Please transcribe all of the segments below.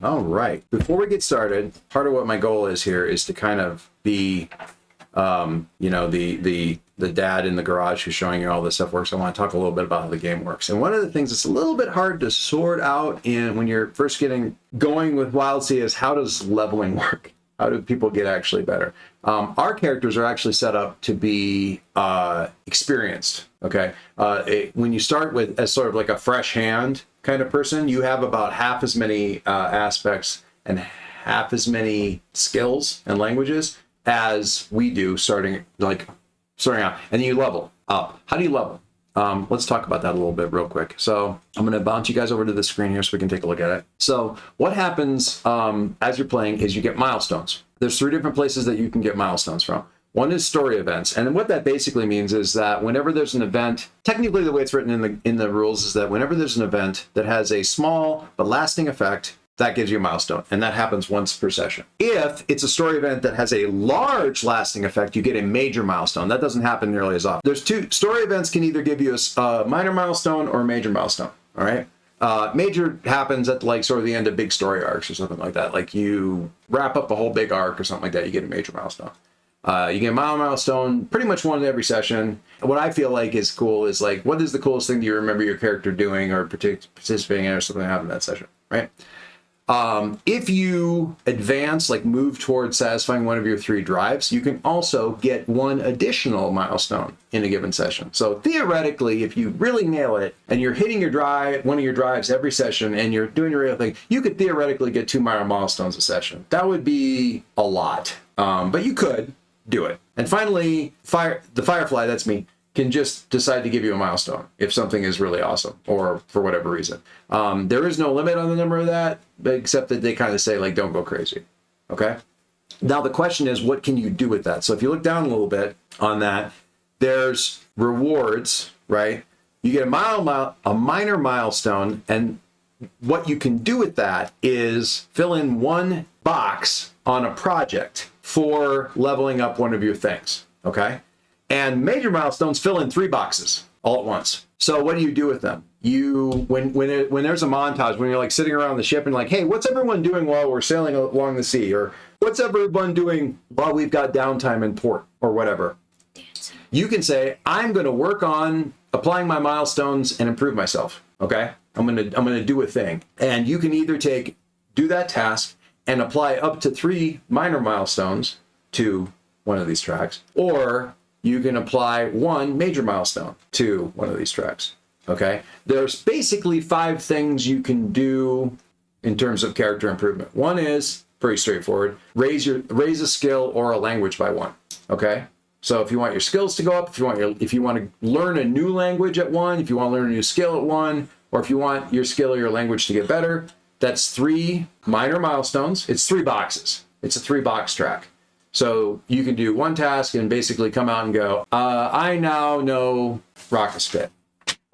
All right. Before we get started, part of what my goal is here is to kind of be, the dad in the garage who's showing you all this stuff works. I want to talk a little bit about how the game works. And one of the things that's a little bit hard to sort out when you're first getting going with Wildsea is how does leveling work? How do people get actually better? Our characters are actually set up to be experienced. Okay. When you start with as sort of like a fresh hand kind of person, you have about half as many aspects and half as many skills and languages as we do starting out, and you level up. How do you level? Let's talk about that a little bit real quick. So I'm going to bounce you guys over to the screen here so we can take a look at it. So what happens as you're playing is you get milestones. There's 3 different places that you can get milestones from. One is story events. And what that basically means is that whenever there's an event, technically the way it's written in the rules is that whenever there's an event that has a small but lasting effect, that gives you a milestone, and that happens once per session. If it's a story event that has a large lasting effect, you get a major milestone. That doesn't happen nearly as often. There's 2 story events can either give you a minor milestone or a major milestone. All right. Major happens at like sort of the end of big story arcs or something like that. Like you wrap up a whole big arc or something like that, you get a major milestone. You get a milestone pretty much one every session. What I feel like is cool is like, what is the coolest thing that you remember your character doing or participating in or something that happened in that session, right? If you advance, like move towards satisfying one of your 3 drives, you can also get 1 additional milestone in a given session. So theoretically, if you really nail it and you're hitting your one of your drives every session and you're doing your real thing, you could theoretically get 2 minor milestones a session. That would be a lot, but you could do it. And finally, the Firefly, that's me, can just decide to give you a milestone if something is really awesome or for whatever reason. There is no limit on the number of that, except that they kind of say, like, don't go crazy. Okay? Now, the question is, what can you do with that? So if you look down a little bit on that, there's rewards, right? You get a minor milestone, and what you can do with that is fill in 1 box on a project for leveling up one of your things. Okay? And major milestones fill in 3 boxes all at once. So what do you do with them? When there's a montage, when you're like sitting around the ship and like, hey, what's everyone doing while we're sailing along the sea? Or what's everyone doing while we've got downtime in port or whatever? You can say, I'm going to work on applying my milestones and improve myself. Okay? I'm going to do a thing. And you can either do that task and apply up to 3 minor milestones to one of these tracks, or you can apply 1 major milestone to one of these tracks. Okay? There's basically 5 things you can do in terms of character improvement. One is pretty straightforward. Raise a skill or a language by 1. Okay? So if you want your skills to go up, if you want to learn a new language at 1, if you want to learn a new skill at 1, or if you want your skill or your language to get better, that's 3 minor milestones. It's 3 boxes. It's a 3-box track. So you can do 1 task and basically come out and go, I now know rock a spit.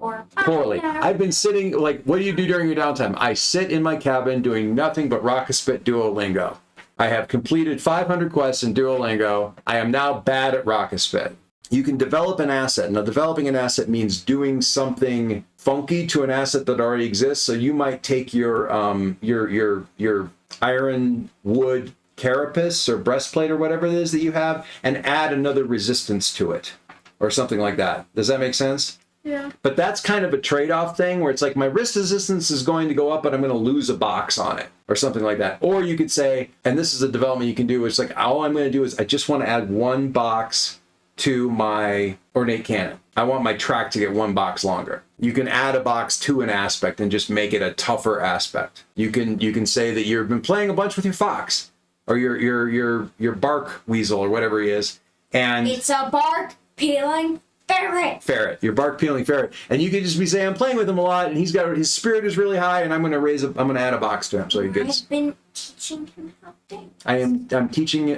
Or poorly. I've been sitting, like, what do you do during your downtime? I sit in my cabin doing nothing but rock a spit Duolingo. I have completed 500 quests in Duolingo. I am now bad at rock a spit. You can develop an asset. Now, developing an asset means doing something funky to an asset that already exists. So you might take your iron wood carapace or breastplate or whatever it is that you have and add another resistance to it or something like that. Does that make sense? Yeah. But that's kind of a trade-off thing where it's like my wrist resistance is going to go up, but I'm going to lose a box on it or something like that. Or you could say, and this is a development you can do, it's like all I'm going to do is I just want to add 1 box to my ornate cannon. I want my track to get 1 box longer. You can add a box to an aspect and just make it a tougher aspect. You can say that you've been playing a bunch with your fox or your bark weasel or whatever he is, and it's a bark peeling ferret. Your bark peeling ferret, and you can just be saying, I'm playing with him a lot, and his spirit is really high, and I'm going to add a box to him so he gets. I've been teaching him how to dance.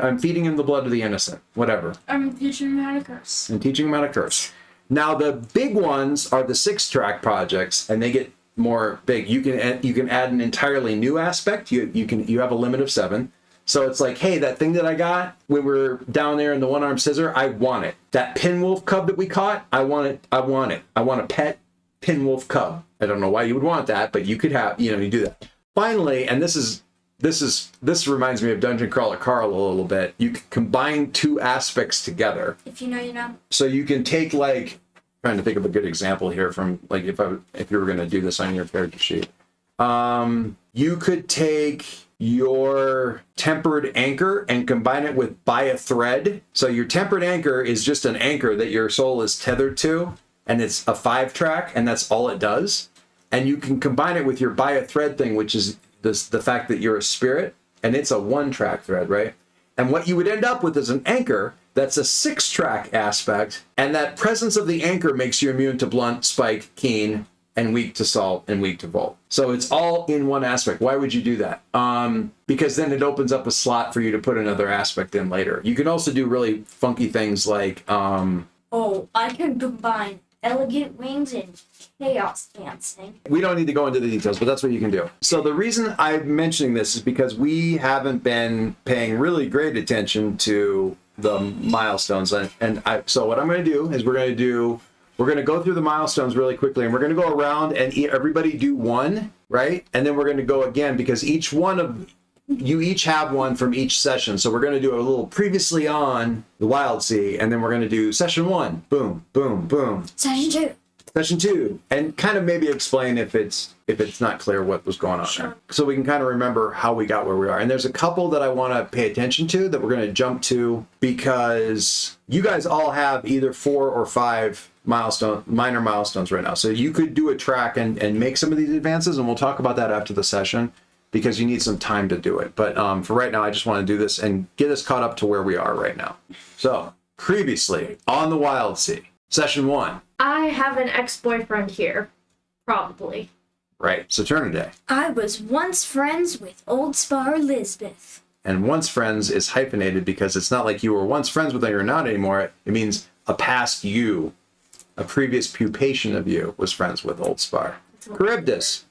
I'm feeding him the blood of the innocent. Whatever. I'm teaching him how to curse. And teaching him how to curse. Now the big ones are the 6-track projects, and they get more big. You can add an entirely new aspect. You have a limit of 7. So it's like, hey, that thing that I got when we were down there in the 1-armed scissor, I want it. That pinwolf cub that we caught, I want it. I want a pet pinwolf cub. I don't know why you would want that, but you could have, you do that. Finally, and this is this reminds me of Dungeon Crawler Carl a little bit. You can combine two aspects together. If you know, you know. So you can take like, trying to think of a good example here from like if you were going to do this on your character sheet. You could take your tempered anchor and combine it with by a thread. So your tempered anchor is just an anchor that your soul is tethered to, and it's a 5-track, and that's all it does. And you can combine it with your by a thread thing, which is the fact that you're a spirit, and it's a 1-track thread, right? And what you would end up with is an anchor that's a 6-track aspect, and that presence of the anchor makes you immune to blunt, spike, keen, and weak to salt, and weak to volt. So it's all in one aspect. Why would you do that? Because then it opens up a slot for you to put another aspect in later. You can also do really funky things like... Oh, I can combine elegant wings and chaos dancing. We don't need to go into the details, but that's what you can do. So the reason I'm mentioning this is because we haven't been paying really great attention to the milestones. So what I'm going to do is we're going to go through the milestones really quickly, and we're going to go around and everybody do one, right? And then we're going to go again because you each have one from each session. So we're going to do a little previously on the Wildsea, and then we're going to do session 1. Boom, boom, boom. Session 2. Session 2, and kind of maybe explain if it's not clear what was going on there. So we can kind of remember how we got where we are. And there's a couple that I want to pay attention to that we're going to jump to because you guys all have either 4 or 5 minor milestones right now. So you could do a track and make some of these advances, and we'll talk about that after the session because you need some time to do it. But for right now, I just want to do this and get us caught up to where we are right now. So previously on the Wildsea, session 1. I have an ex-boyfriend here, probably. Right, Saturnaday. I was once friends with Old Spar Lisbeth. And once friends is hyphenated because it's not like you were once friends with her, you're not anymore. It means a past you, a previous pupation of you was friends with Old Spar. Charybdis.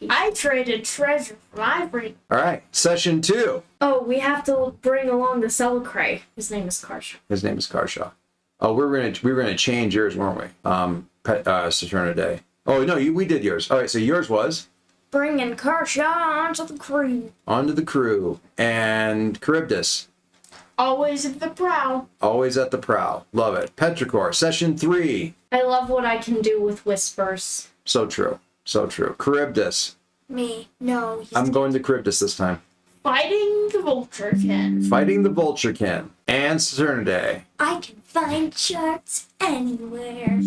I traded treasure for ivory. All right, session 2. Oh, we have to bring along the Celicrae. His name is Karsha. His name is Karsha. Oh, we were gonna change yours, weren't we? Saturnaday. Oh no, we did yours. All right, so yours was Bringing Karsha onto the crew. onto the crew, and Charybdis. Always at the prow. Always at the prow. Love it. Petrichor, session 3. I love what I can do with whispers. So true. So true. Charybdis. Me. No. I'm going to Charybdis this time. Fighting the Vulturekin. Fighting the Vulturekin. And Saturnaday. I can find charts anywhere.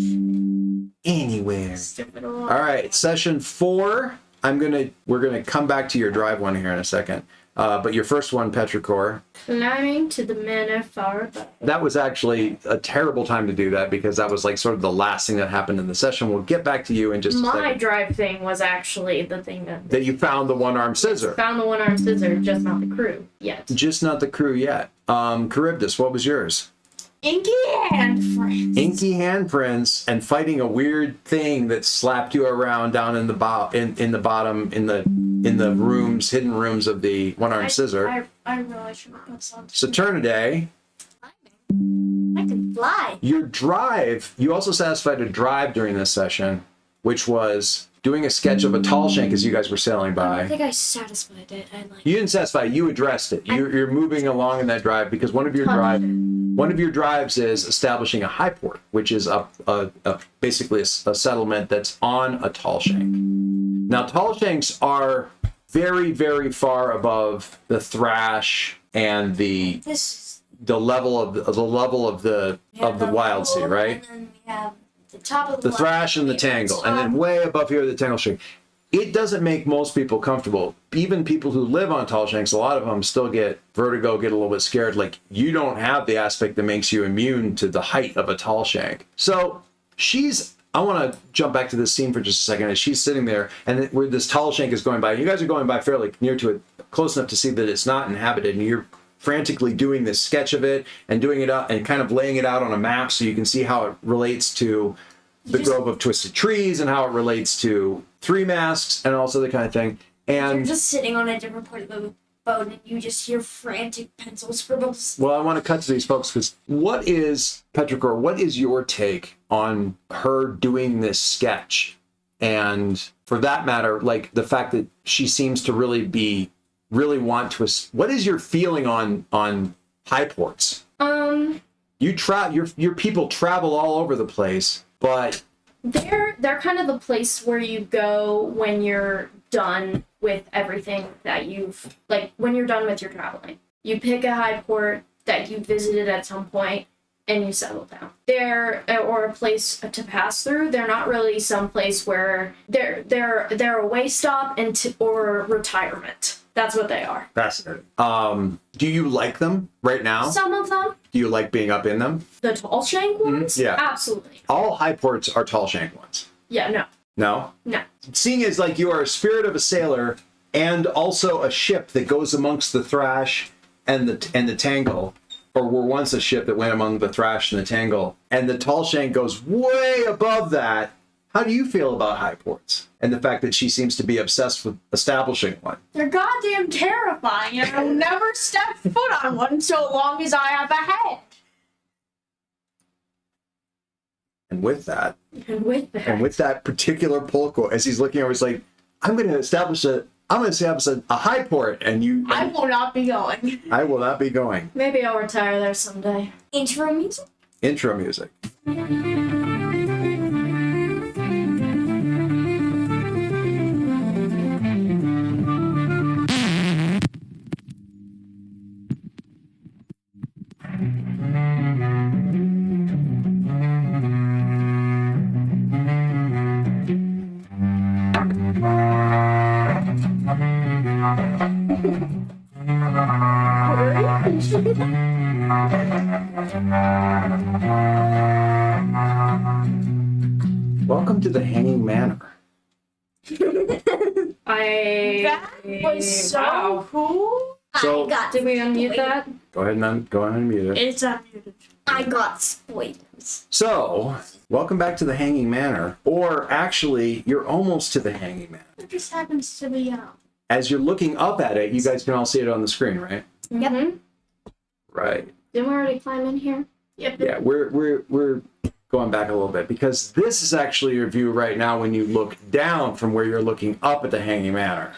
Anywhere. Stupid All right, session 4. We're gonna come back to your drive one here in a second. But your first one, Petrichor. Climbing to the manor far above. That was actually a terrible time to do that because that was like sort of the last thing that happened in the session. We'll get back to you in just a My second. drive thing was actually the thing That you found the one-armed scissor. found the one-armed scissor, just not the crew yet. Just not the crew yet. Charybdis, what was yours? Inky handprints. Inky handprints and fighting a weird thing that slapped you around down in the bottom in the rooms, hidden rooms of the one-armed scissor. I really should have put something. Saturnaday. I can fly. Your drive, you also satisfied a drive during this session, which was doing a sketch of a tall shank as you guys were sailing I by. think I satisfied it. You didn't satisfy it, you addressed it. You're moving along in that drive because one of your drives is establishing a high port, which is basically a settlement that's on a tall shank. Now, tall shanks are very, very far above the thrash and the level of the Wildsea, right? And then we have the top of The thrash and the tangle, and then way above here the tangle shank. It doesn't make most people comfortable. Even people who live on tall shanks, a lot of them still get vertigo, get a little bit scared. Like, you don't have the aspect that makes you immune to the height of a tall shank. So I want to jump back to this scene for just a second. As she's sitting there, and where this tall shank is going by, you guys are going by fairly near to it, close enough to see that it's not inhabited, and you're frantically doing this sketch of it and doing it up and kind of laying it out on a map so you can see how it relates to the grove of twisted trees and how it relates to three masks and also the kind of thing. And you're just sitting on a different part of the boat and you just hear frantic pencil scribbles. Well, I want to cut to these folks because Petrichor, what is your take on her doing this sketch? And for that matter, like the fact that she seems to really be really want to? What is your feeling on high ports? Your people travel all over the place, but they're kind of the place where you go when you're done with everything that you've, like, when you're done with your traveling. You pick a high port that you visited at some point and you settle down. They're, or a place to pass through. They're not really some place where they're a way stop or retirement. That's what they are. fascinating. Do you like them right now? Some of them. Do you like being up in them? The tall shank ones? Yeah. Absolutely. All high ports are tall shank ones. Yeah, no. No? No. Seeing as like you are a spirit of a sailor and also a ship that goes amongst the thrash and the tangle, or were once a ship that went among the thrash and the tangle, and the tall shank goes way above that, how do you feel about high ports? And the fact that she seems to be obsessed with establishing one. They're goddamn terrifying, and I'll never step foot on one so long as I have a head. And with that, And with that. particular pull quote, as he's looking over, he's like, I'm going to establish a high port, and you. I will not be going. I will not be going. Maybe I'll retire there someday. Intro music? Intro music. Welcome to the Hanging Manor. That was so cool. So- Did we unmute that? Go ahead and unmute it. It's unmuted. I got spoilers. So, welcome back to the Hanging Manor, or actually, you're almost to the Hanging Manor. It just happens to be As you're looking up at it, you guys can all see it on the screen, right? Yep. Mm-hmm. Right. Didn't we already climb in here? Yep. Yeah, we're going back a little bit because this is actually your view right now when you look down from where you're looking up at the Hanging Manor.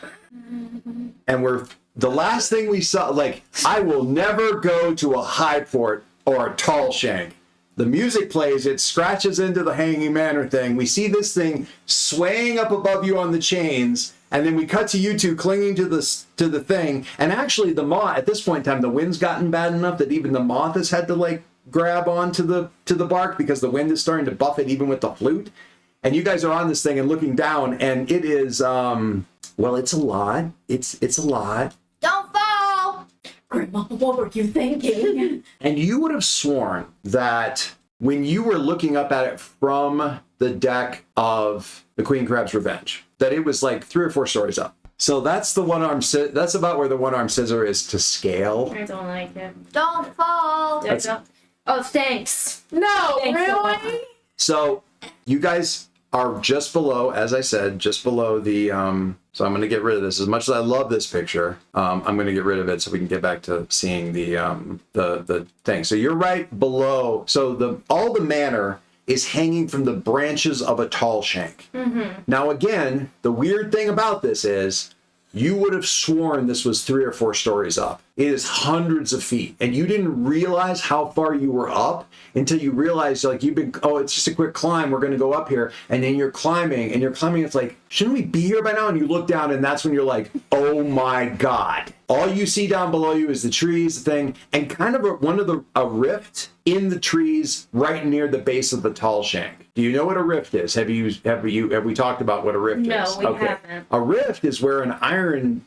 And the last thing we saw, like, I will never go to a high port or a tall shank. The music plays, it scratches into the Hanging Manor thing. We see this thing swaying up above you on the chains, and then we cut to you two clinging to the thing. And actually, the moth at this point in time, the wind's gotten bad enough that even the moth has had to like grab onto the bark because the wind is starting to buff it even with the flute. And you guys are on this thing and looking down, and it is well, it's a lot. It's a lot. Don't fall! Grandma, what were you thinking? And you would have sworn that when you were looking up at it from the deck of the Queen Crab's Revenge, that it was like 3 or 4 stories up. So that's the that's about where the one-arm scissor is to scale. I don't like it. Don't fall! Oh, thanks. No, Thanks a lot. really? So you guys are just below, as I said, just below the so I'm going to get rid of this. As much as I love this picture, I'm going to get rid of it so we can get back to seeing the thing. So you're right below. So all the manor is hanging from the branches of a tall shank. Mm-hmm. Now again, the weird thing about this is you would have sworn this was 3 or 4 stories up. It is hundreds of feet, and you didn't realize how far you were up until you realized, like, it's just a quick climb, we're going to go up here, and then you're climbing, it's like, shouldn't we be here by now? And you look down, and that's when you're like, oh my god. All you see down below you is the trees, the thing, and kind of a rift in the trees right near the base of the tall shank. Do you know what a rift is? Have we talked about what a rift No, is? we haven't. A rift is where an ironwood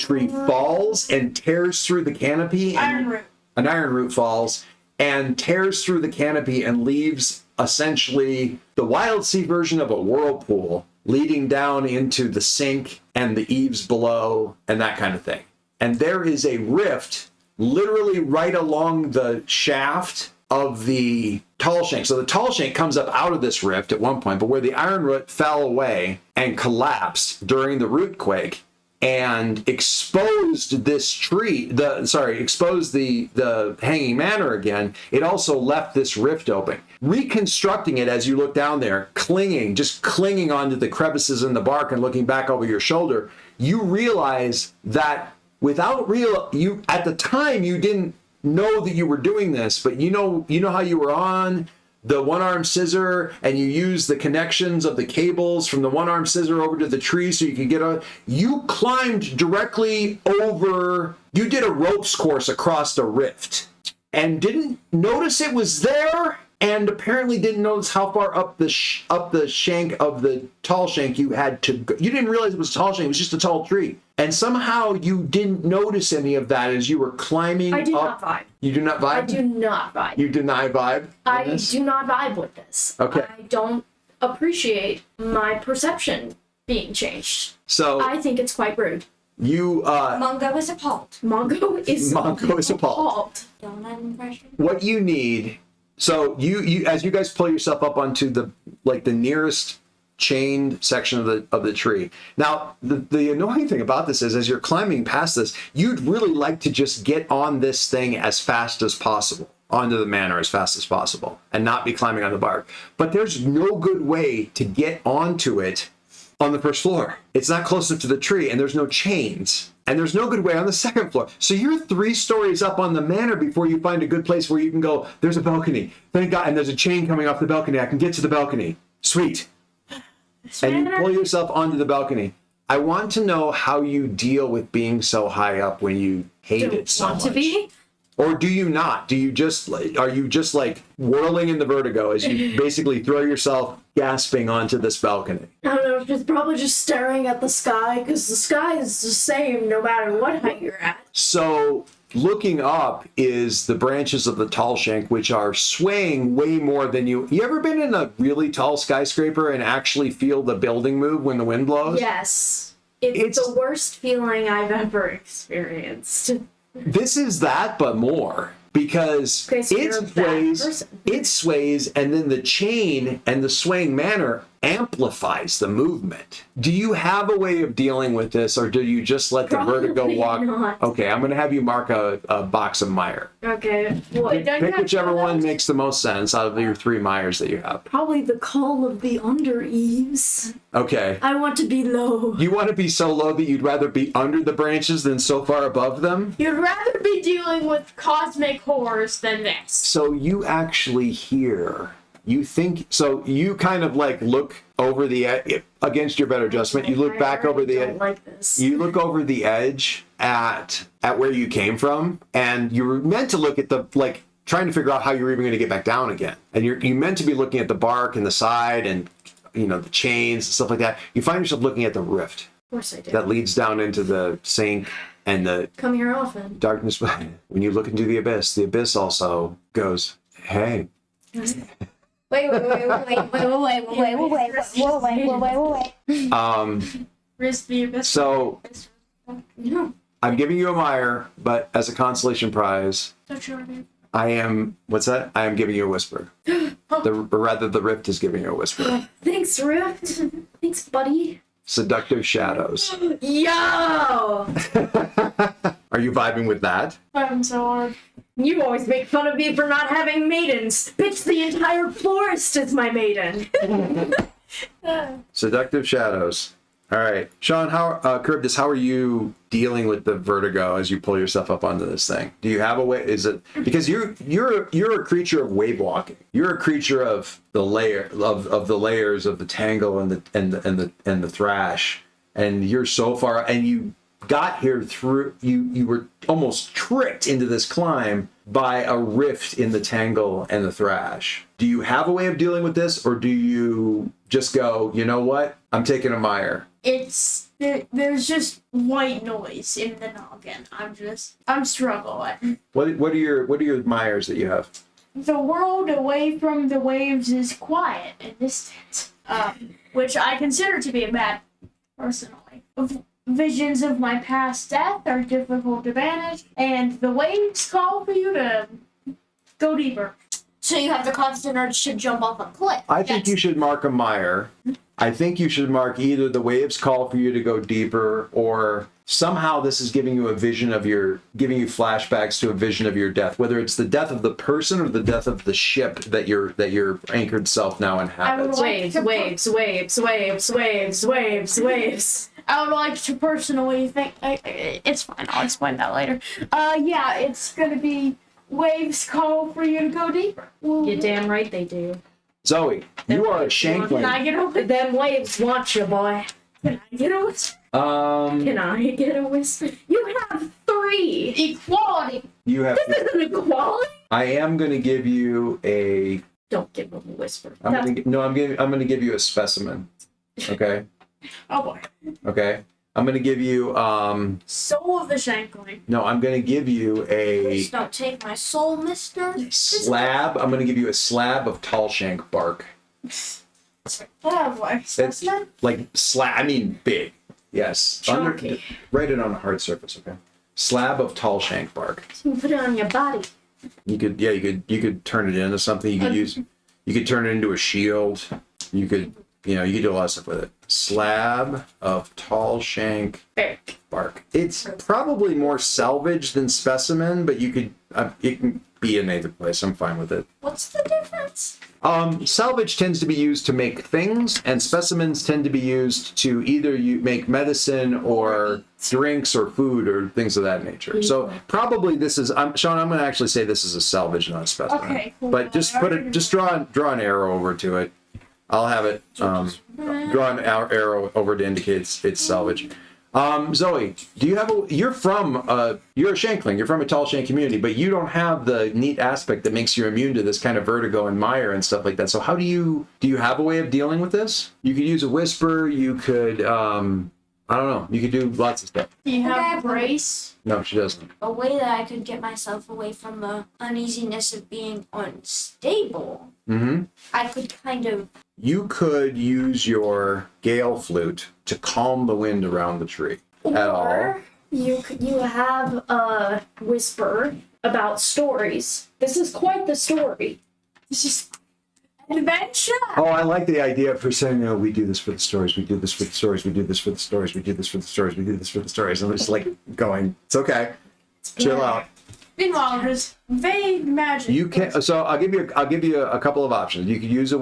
tree falls and tears through the canopy. An iron root falls and tears through the canopy and leaves essentially the Wildsea version of a whirlpool leading down into the sink and the eaves below and that kind of thing. And there is a rift literally right along the shaft of the tall shank. So the tall shank comes up out of this rift at one point, but where the iron root fell away and collapsed during the root quake, and exposed this tree, exposed the Hanging Manor again, it also left this rift open. Reconstructing it as you look down there, just clinging onto the crevices in the bark and looking back over your shoulder, you realize that at the time you didn't know that you were doing this, but you know how you were on the one-arm scissor and you use the connections of the cables from the one-arm scissor over to the tree so you can get on. You climbed directly over, you did a ropes course across the rift and didn't notice it was there, and apparently didn't notice how far up the shank of the tall shank you had to go. You didn't realize it was a tall shank, it was just a tall tree. And somehow you didn't notice any of that as you were climbing I do up. not vibe. You do not vibe? I do not vibe. You deny vibe? I do not vibe with this. Okay. I don't appreciate my perception being changed. So I think it's quite rude. you Mongo is appalled. Mongo is appalled. Don't have an impression. What you need, so you as you guys pull yourself up onto the nearest chained section of the tree. Now, the annoying thing about this is, as you're climbing past this, you'd really like to just get on this thing as fast as possible, onto the manor as fast as possible, and not be climbing on the bark. But there's no good way to get onto it on the first floor. It's not close enough to the tree, and there's no chains. And there's no good way on the second floor. So you're 3 stories up on the manor before you find a good place where you can go, there's a balcony. Thank God, and there's a chain coming off the balcony. I can get to the balcony. Sweet. And you pull yourself onto the balcony. I want to know how you deal with being so high up when you hate it so much. To be? Or do you not? Are you just like whirling in the vertigo as you basically throw yourself gasping onto this balcony? I don't know, just probably just staring at the sky, because the sky is the same no matter what height you're at. So looking up is the branches of the tall shank, which are swaying way more than you ever been in a really tall skyscraper and actually feel the building move when the wind blows? Yes. It's the worst feeling I've ever experienced. This is that, but more. Because So it sways, and then the chain and the swaying manner amplifies the movement. Do you have a way of dealing with this, or do you just let the vertigo walk? Not. Okay, I'm going to have you mark a box of Meyer. Okay. Pick whichever one makes the most sense out of your 3 Meyers that you have. Probably the call of the under eaves. Okay. I want to be low. You want to be so low that you'd rather be under the branches than so far above them? You'd rather be dealing with cosmic horrors than this. So you actually hear, you think, so you kind of like look over the edge, against your better judgment, you look back over the edge. Like this. You look over the edge at where you came from, and you were meant to look at the, like, trying to figure out how you're even going to get back down again. And you meant to be looking at the bark and the side and, you know, the chains and stuff like that. You find yourself looking at the rift Of course I do. that leads down into the sink and the Come here often. darkness. When you look into the abyss also goes, hey. Wait. Risk the abyss. So No. I'm giving you a Meyer, but as a consolation prize, Don't you already? I am giving you a whisper. Or rather, the rift is giving you a whisper. Thanks, Rift. Thanks, buddy. Seductive shadows. Yo! Are you vibing with that? I'm so hard. You always make fun of me for not having maidens. Bitch, the entire forest is my maiden. Seductive shadows. All right, Sean. Charybdis, how are you dealing with the vertigo as you pull yourself up onto this thing? Do you have a way? Is it because you're a creature of wave walking? You're a creature of the the layers of the tangle and the thrash, and you're so far, and you got here through you were almost tricked into this climb by a rift in the tangle and the thrash. Do you have a way of dealing with this, or do you just go, you know what, I'm taking a Meyer? There's just white noise in the noggin. I'm struggling. What are your Meyers that you have? The world away from the waves is quiet and distant, which I consider to be a bad, personally. Visions of my past death are difficult to banish, and the waves call for you to go deeper. So you have the constant urge to jump off a cliff. I think you should mark a Meyer. I think you should mark either the waves call for you to go deeper, or somehow this is giving you giving you flashbacks to a vision of your death, whether it's the death of the person or the death of the ship that your anchored self now inhabits. Waves, waves, waves, waves, waves, waves, waves. I would like to personally think. It's fine. I'll explain that later. Yeah, it's gonna be waves call for you to go deeper. You're damn right they do. Zoe, you are a Can shankling. I get over? Them waves want you, boy. Can I get over? Can I get a whisper? You have 3. Equality. You have. This is an equality. I am going to give you a. Don't give them a whisper. I'm going to give you a specimen. Okay. Oh boy. Okay. I'm going to give you. Soul of the Shankling. No, I'm going to give you a Please don't take my soul, mister. slab. I'm going to give you a slab of tall shank bark. Oh boy. That's like slab. I mean, big. Yes. Chunky. Write it on a hard surface. Okay. Slab of tall shank bark. You can put it on your body. You could turn it into something. You could turn it into a shield. You could do a lot of stuff with it. Slab of tall shank bark. It's probably more salvage than specimen, but it can be in either place. I'm fine with it. What's the difference? Salvage tends to be used to make things, and specimens tend to be used to either make medicine or drinks or food or things of that nature. So probably this is, Sean, I'm going to actually say this is a salvage, not a specimen. Okay, cool. But just draw an arrow over to it. I'll have it draw an arrow over to indicate it's salvage. Zoe, you're a shankling, you're from a tall shank community, but you don't have the neat aspect that makes you immune to this kind of vertigo and mire and stuff like that. So how do you have a way of dealing with this? You could use a whisper, you could, I don't know, you could do lots of stuff. Do you Okay, I have have brace? No, she doesn't. A way that I could get myself away from the uneasiness of being unstable. Mm-hmm. I could kind of. You could use your gale flute to calm the wind around the tree. At all. Or you have a whisper about stories. This is quite the story. This is adventure. Oh, I like the idea of her saying, "No, we do this for the stories. We do this for the stories. We do this for the stories. We do this for the stories. We do this for the stories." And I'm just like going, "It's okay, chill out." Meanwhile, there's vague magic. You can. So I'll give you a couple of options. You could use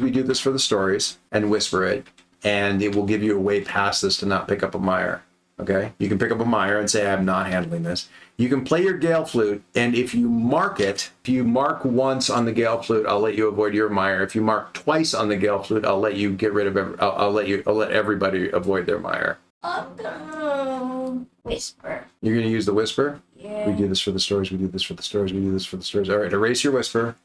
we do this for the stories and whisper it, and it will give you a way past this to not pick up a mire. Okay, you can pick up a mire and say, "I'm not handling this." You can play your gale flute, and if you mark once on the gale flute, I'll let you avoid your mire. If you mark twice on the gale flute, I'll let you get rid of. I'll let everybody avoid their mire. I'm gonna whisper. You're gonna use the whisper. Yeah. We do this for the stories. We do this for the stories. We do this for the stories. All right, erase your whisper.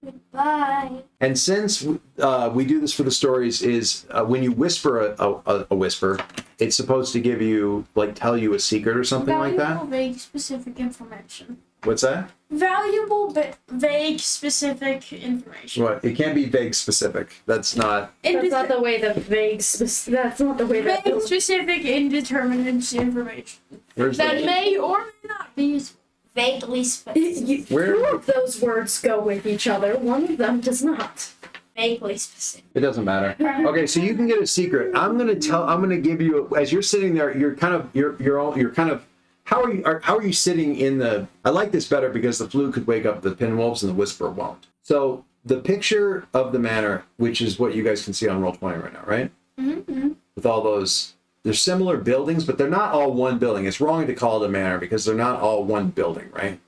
Goodbye. And since we do this for the stories, is when you whisper a whisper, it's supposed to tell you a secret or something like Valuable, that. vague, specific information. What's that? Valuable, but vague, specific information. What? It can't be vague specific. That's not. That's not the way the that's not the way that Vague, specific, indeterminate information Where's that the, may or may not be useful. Vaguely specific. Where- Two of those words go with each other. One of them does not. Vaguely specific. It doesn't matter. Okay, so you can get a secret. I'm gonna give you, as you're sitting there, you're kind of. How are you sitting in the? I like this better because the flute could wake up the pinwolves and the whisper won't. So the picture of the manor, which is what you guys can see on Roll20 right now, right? Mm-hmm. With all those, they're similar buildings, but they're not all one building. It's wrong to call it a manor because they're not all one building, right?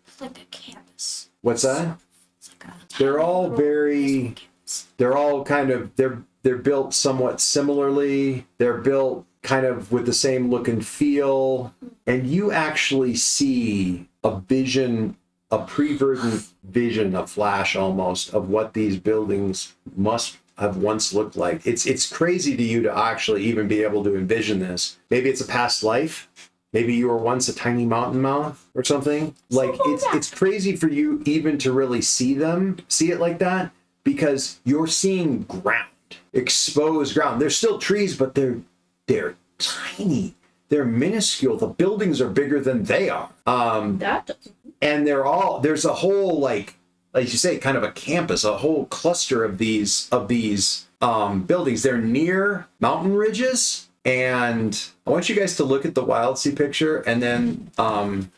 It's like a campus. What's that? It's like a They're all very. campus. They're all kind of they're built somewhat similarly. They're built kind of with the same look and feel, and you actually see a pre-verdant vision, a flash almost of what these buildings must have once looked like. It's crazy to you to actually even be able to envision this. Maybe it's a past life. Maybe you were once a tiny mountain mouse or something. Like it's crazy for you even to really see it like that, because you're seeing ground, exposed ground. There's still trees, but they're tiny. They're minuscule. The buildings are bigger than they are. That doesn't. And there's a whole, like you say, kind of a campus, a whole cluster of these buildings. They're near mountain ridges. And I want you guys to look at the Wildsea picture and then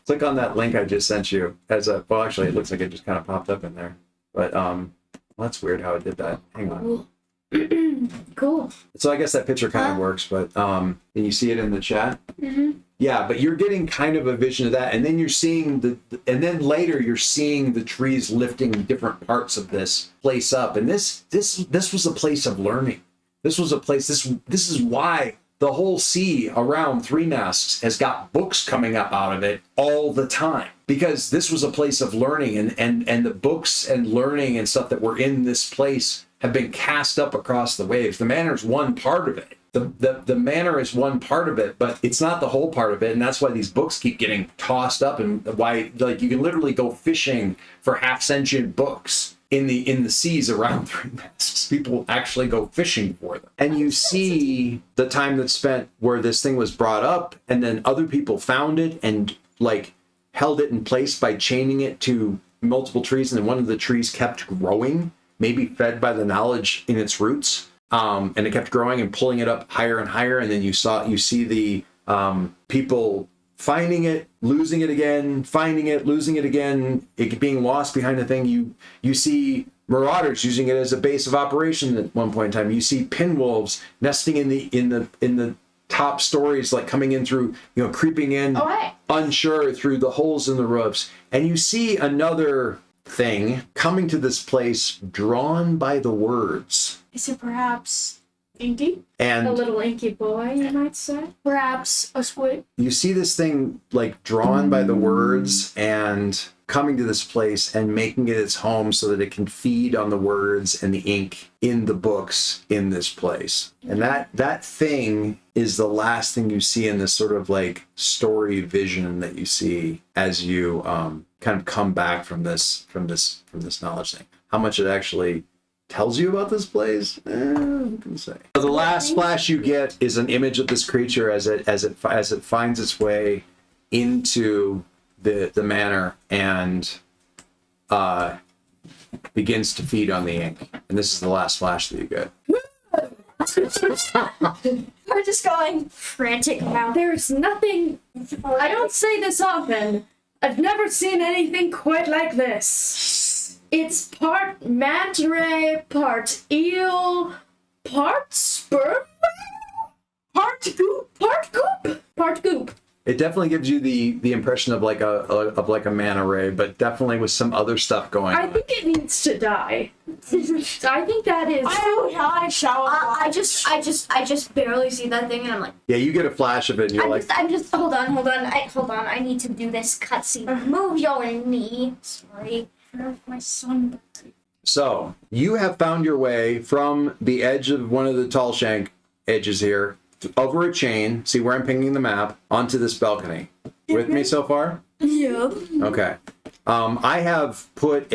click on that link I just sent you well, actually, it looks like it just kind of popped up in there. But well, that's weird how it did that. Hang on. Cool. So I guess that picture kind of works, but can you see it in the chat? Mm-hmm. Yeah, but you're getting kind of a vision of that, and then you're seeing and then later you're seeing the trees lifting different parts of this place up, and this was a place of learning. This was a place. This is why the whole sea around Three Masks has got books coming up out of it all the time, because this was a place of learning, and the books and learning and stuff that were in this place have been cast up across the waves. The manor's one part of it. The manor is one part of it, but it's not the whole part of it, and that's why these books keep getting tossed up, and why, like, you can literally go fishing for half-sentient books in the seas around Three Masks. People actually go fishing for them. And you see the time that's spent where this thing was brought up, and then other people found it and like held it in place by chaining it to multiple trees, and then one of the trees kept growing, maybe fed by the knowledge in its roots. And it kept growing and pulling it up higher and higher, and then you see the people finding it, losing it again, finding it, losing it again, it being lost behind the thing. You see marauders using it as a base of operation at one point in time. You see pinwolves nesting in the top stories, like coming in through, creeping in, unsure through the holes in the roofs. And you see another thing coming to this place, drawn by the words. Is it perhaps Inky? And a little inky boy, you might say. Perhaps a squid? You see this thing like drawn by the words and coming to this place and making it its home so that it can feed on the words and the ink in the books in this place. And that thing is the last thing you see in this sort of like story vision that you see as you kind of come back from this knowledge thing. How much it actually tells you about this place, who can say? The last flash you get is an image of this creature as it finds its way into the manor and begins to feed on the ink. And this is the last flash that you get. We're just going frantic now. There's nothing. I don't say this often. I've never seen anything quite like this. It's part manta ray, part eel, part sperm, part goop. It definitely gives you the impression of like a manta ray, but definitely with some other stuff going on. I think it needs to die. I think that is. I just barely see that thing, and I'm like, Yeah, you get a flash of it, and you're I'm just hold on. I need to do this cutscene. Move your knee. Sorry. My son. So you have found your way from the edge of one of the tall shank edges here, over a chain. See where I'm pinging the map, onto this balcony. With me so far? Yeah. Okay. I have put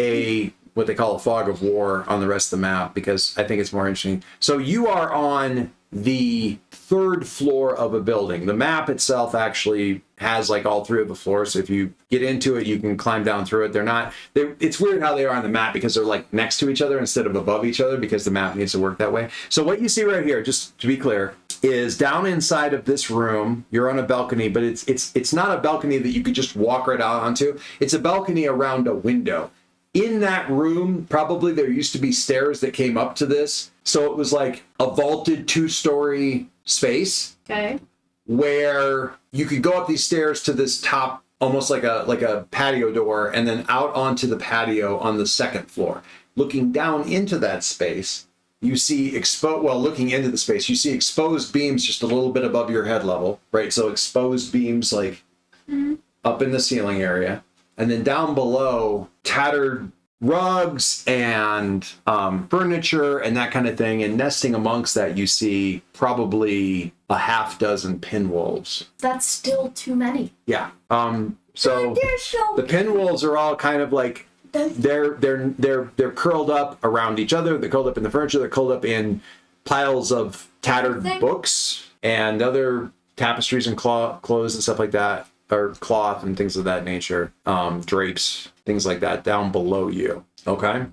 what they call a fog of war on the rest of the map because I think it's more interesting. So you are on the third floor of a building. The map itself actually has like all three of the floors. So if you get into it, you can climb down through it. It's weird how they are on the map because they're like next to each other instead of above each other because the map needs to work that way. So what you see right here, just to be clear, is down inside of this room, you're on a balcony, but it's not a balcony that you could just walk right out onto. It's a balcony around a window. In that room, probably there used to be stairs that came up to this. So it was like a vaulted 2-story space. Okay. Where you could go up these stairs to this top, almost like a patio door, and then out onto the patio on the second floor. Looking down into that space, you see looking into the space, you see exposed beams just a little bit above your head level, right? So exposed beams like up in the ceiling area. And then down below, tattered rugs and furniture and that kind of thing. And nesting amongst that, you see probably a half dozen pinwolves. That's still too many. Yeah. So the pinwolves are all kind of like they're curled up around each other. They're curled up in the furniture. They're curled up in piles of tattered books and other tapestries and clothes and stuff like that. Or cloth and things of that nature, drapes, things like that down below you. Okay.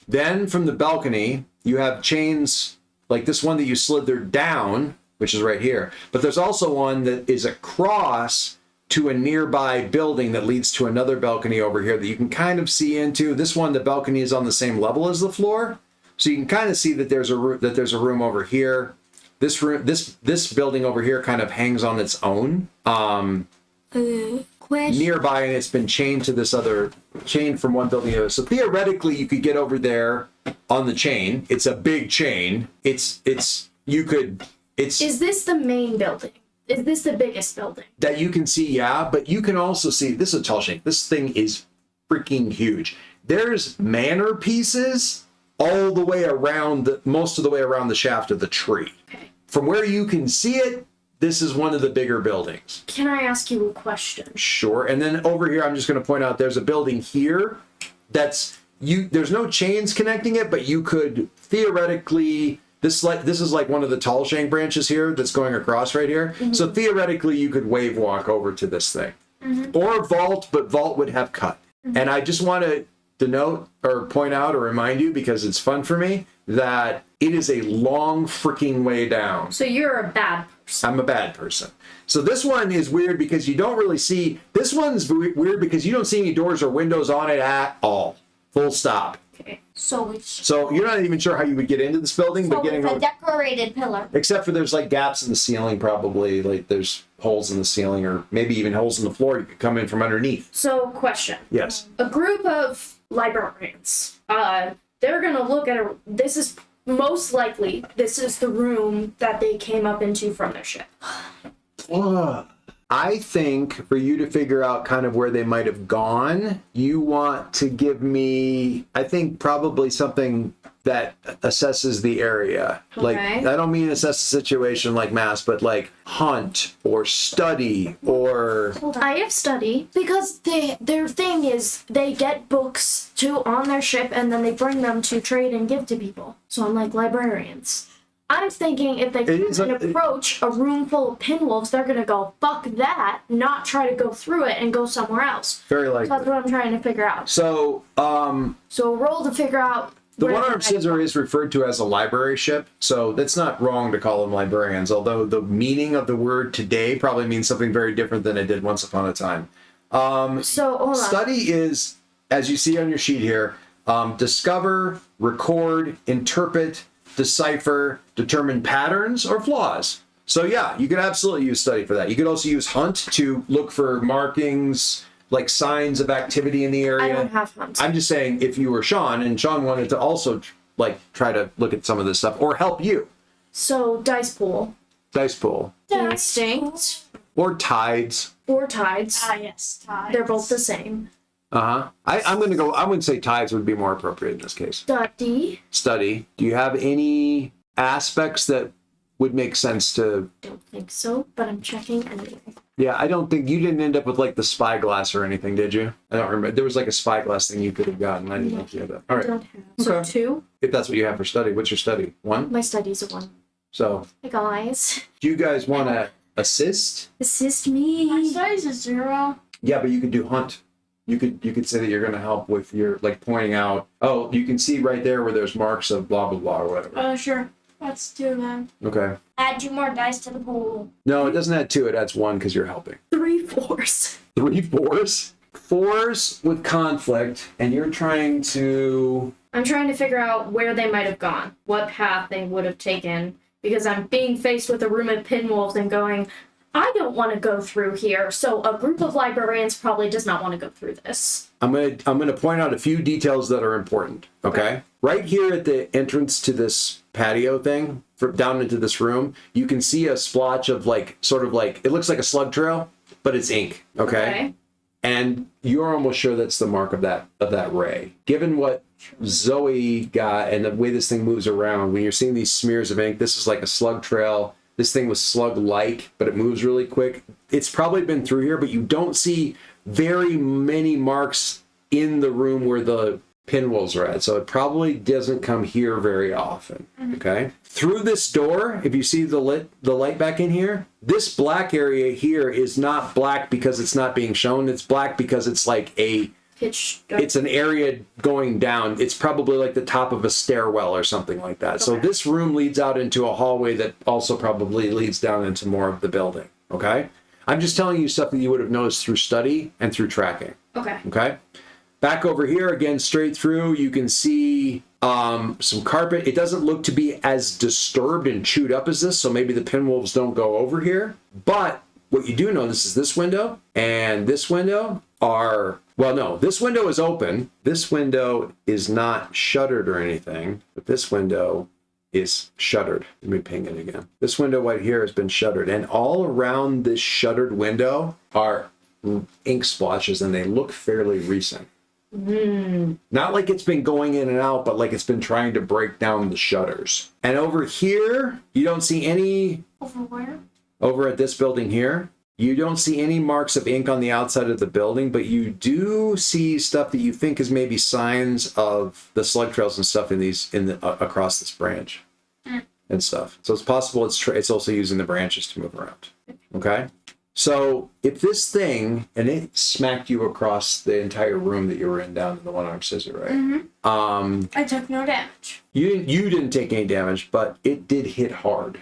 Then from the balcony, you have chains like this one that you slithered down, which is right here. But there's also one that is across to a nearby building that leads to another balcony over here that you can kind of see into. This one, the balcony is on the same level as the floor. So you can kind of see that there's a room over here. This building over here kind of hangs on its own. Question. Nearby, and it's been chained to this other chain from one building to the other. So theoretically, you could get over there on the chain. It's a big chain. Is this the main building? Is this the biggest building? That you can see, yeah, but you can also see, this is a tall chain. This thing is freaking huge. There's manor pieces all the way around, most of the way around the shaft of the tree. Okay. From where you can see it, this is one of the bigger buildings. Can I ask you a question? Sure. And then over here, I'm just going to point out there's a building here that's there's no chains connecting it, but you could theoretically, this is like one of the tall shank branches here that's going across right here. Mm-hmm. So theoretically, you could wave walk over to this thing. Mm-hmm. Or vault, but vault would have cut. Mm-hmm. And I just want to denote or point out or remind you, because it's fun for me, that it is a long freaking way down. So you're a bad person. I'm a bad person. So this one is weird because you don't really see, this one's weird because you don't see any doors or windows on it at all. Full stop. Okay. So you're not even sure how you would get into this building, but getting it's a decorated pillar. Except for there's like gaps in the ceiling, probably, like there's holes in the ceiling or maybe even holes in the floor you could come in from underneath. So question. Yes. A group of librarians, they're gonna look at this is most likely this is the room that they came up into from their ship. I think for you to figure out kind of where they might have gone, you want to give me, I think probably something that assesses the area. Okay. Like, I don't mean assess the situation like mass, but like hunt or study or... I have study because their thing is they get books on their ship and then they bring them to trade and give to people. So I'm like librarians. I'm thinking if they can approach a room full of pinwolves, they're going to go, fuck that, not try to go through it and go somewhere else. Very likely. So that's what I'm trying to figure out. So, So roll to figure out... The one-armed scissor is referred to as a library ship, so that's not wrong to call them librarians, although the meaning of the word today probably means something very different than it did once upon a time. So, hold on. Study is, as you see on your sheet here, discover, record, interpret, decipher, determine patterns or flaws. So yeah, you could absolutely use study for that. You could also use hunt to look for markings, like signs of activity in the area. I don't have hunt. I'm just saying if you were Sean and Sean wanted to also like try to look at some of this stuff or help you. So dice pool. Dice pool. Instinct. Or tides. Or tides. Ah, yes, tides. They're both the same. Uh-huh. I would say tides would be more appropriate in this case. Study. Do you have any aspects that would make sense to... Don't think so, but I'm checking anyway. Yeah, I don't think you didn't end up with like the spyglass or anything, did you? I don't remember. There was like a spyglass thing you could have gotten. I didn't know if you had that. All right. I don't have. So Okay. 2. If that's what you have for study, what's your study? 1? My study's a 1. So, Hey guys. do you guys want to assist? Assist My me. study's a 0. Yeah, but you could do hunt. You could say that you're going to help with your like pointing out. Oh, you can see right there where there's marks of blah blah blah or whatever. Sure. That's 2 then. Okay. Add 2 more dice to the pool. No, it doesn't add 2. It adds 1 because you're helping. 3 4s. 3 4s. 4s with conflict, and you're trying to. I'm trying to figure out where they might have gone, what path they would have taken, because I'm being faced with a room of pinwolves and going, I don't want to go through here, so a group of librarians probably does not want to go through this. I'm gonna point out a few details that are important. Okay. Right here at the entrance to this patio thing, down into this room, you can see a splotch of like sort of like it looks like a slug trail, but it's ink. Okay. And you're almost sure that's the mark of that ray. Given what Zoe got and the way this thing moves around, when you're seeing these smears of ink, this is like a slug trail. This thing was slug-like, but it moves really quick. It's probably been through here, but you don't see very many marks in the room where the pinwolves are at. So it probably doesn't come here very often, okay? Through this door, if you see the light back in here, this black area here is not black because it's not being shown. It's black because it's like a pitched. It's an area going down. It's probably like the top of a stairwell or something like that. So Okay. this room leads out into a hallway that also probably leads down into more of the building. Okay? I'm just telling you stuff that you would have noticed through study and through tracking. Okay. Okay? Back over here, again, straight through, you can see some carpet. It doesn't look to be as disturbed and chewed up as this, so maybe the pinwolves don't go over here. But what you do notice is this window and this window are, well, no, this window is open. This window is not shuttered or anything, but this window is shuttered. Let me ping it again. This window right here has been shuttered, and all around this shuttered window are ink splotches, and they look fairly recent. Not like it's been going in and out, but like it's been trying to break down the shutters. And over here, you don't see any, Over where? over at this building here, you don't see any marks of ink on the outside of the building, but you do see stuff that you think is maybe signs of the slug trails and stuff across this branch and stuff. So it's possible it's also using the branches to move around. Okay. So if this thing, and it smacked you across the entire room that you were in down to the one-armed scissor, right? I took no damage. You didn't take any damage, but it did hit hard.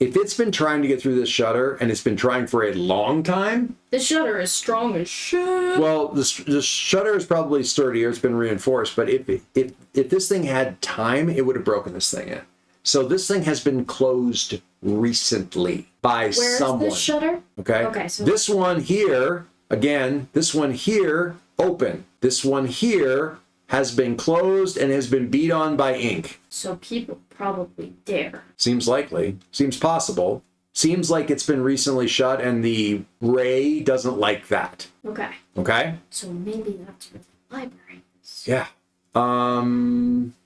If it's been trying to get through this shutter, and it's been trying for a long time, The shutter is strong as shit. well, the shutter is probably sturdier. It's been reinforced, but if this thing had time, it would have broken this thing in. So this thing has been closed recently by Where's someone. the shutter? Okay. Okay, so- this one here, again, this one here, open. This one here has been closed and has been beat on by ink. So people probably dare. Seems likely. Seems possible. Seems like it's been recently shut, and the ray doesn't like that. Okay. Okay. So maybe that's where the library is. Yeah.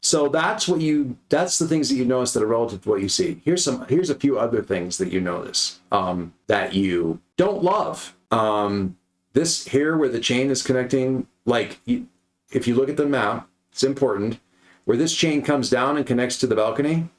So that's the things that you notice that are relative to what you see. Here's a few other things that you notice, that you don't love. This here where the chain is connecting, if you look at the map, it's important. Where this chain comes down and connects to the balcony,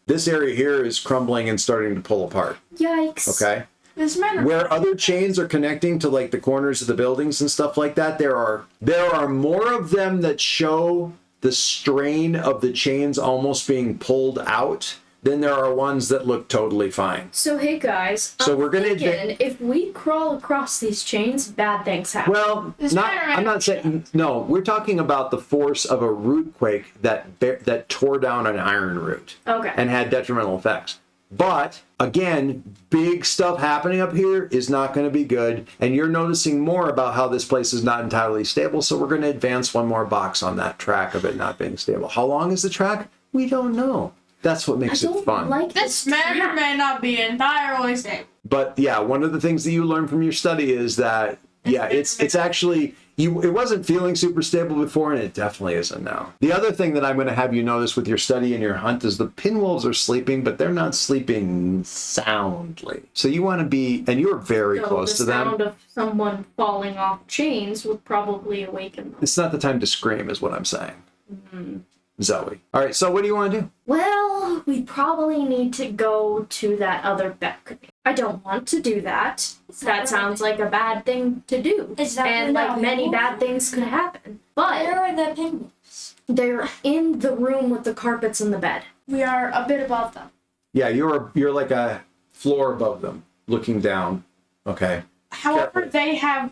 this area here is crumbling and starting to pull apart. Yikes. Okay. This man. Where other chains are connecting to like the corners of the buildings and stuff like that, there are more of them that show the strain of the chains almost being pulled out than there are ones that look totally fine. So hey guys, So I'm we're gonna thinking if we crawl across these chains, bad things happen. Well, This not, matter I'm not saying, no, we're talking about the force of a root quake that tore down an iron root Okay. and had detrimental effects. But again, big stuff happening up here is not going to be good. And you're noticing more about how this place is not entirely stable. So we're going to advance one more box on that track of it not being stable. How long is the track? We don't know. That's what I makes it don't fun. like This man trap. may not be entirely stable. But yeah, one of the things that you learn from your study is that, yeah, it's actually, it wasn't feeling super stable before, and it definitely isn't now. The other thing that I'm going to have you notice with your study and your hunt is the pinwolves are sleeping, but they're not sleeping soundly. So you want to be, and you're very So close to the them. sound of someone falling off chains would probably awaken them. It's not the time to scream, is what I'm saying. Zoe. All right, so what do you want to do? Well, we probably need to go to that other balcony. I don't want to do that. That sounds like a bad thing to do. Is that And where like the many pinwolves bad things could happen. But Where are the pinwolves? they're in the room with the carpets and the bed. We are a bit above them. Yeah, you're like a floor above them, looking down. Okay. However, Careful. they have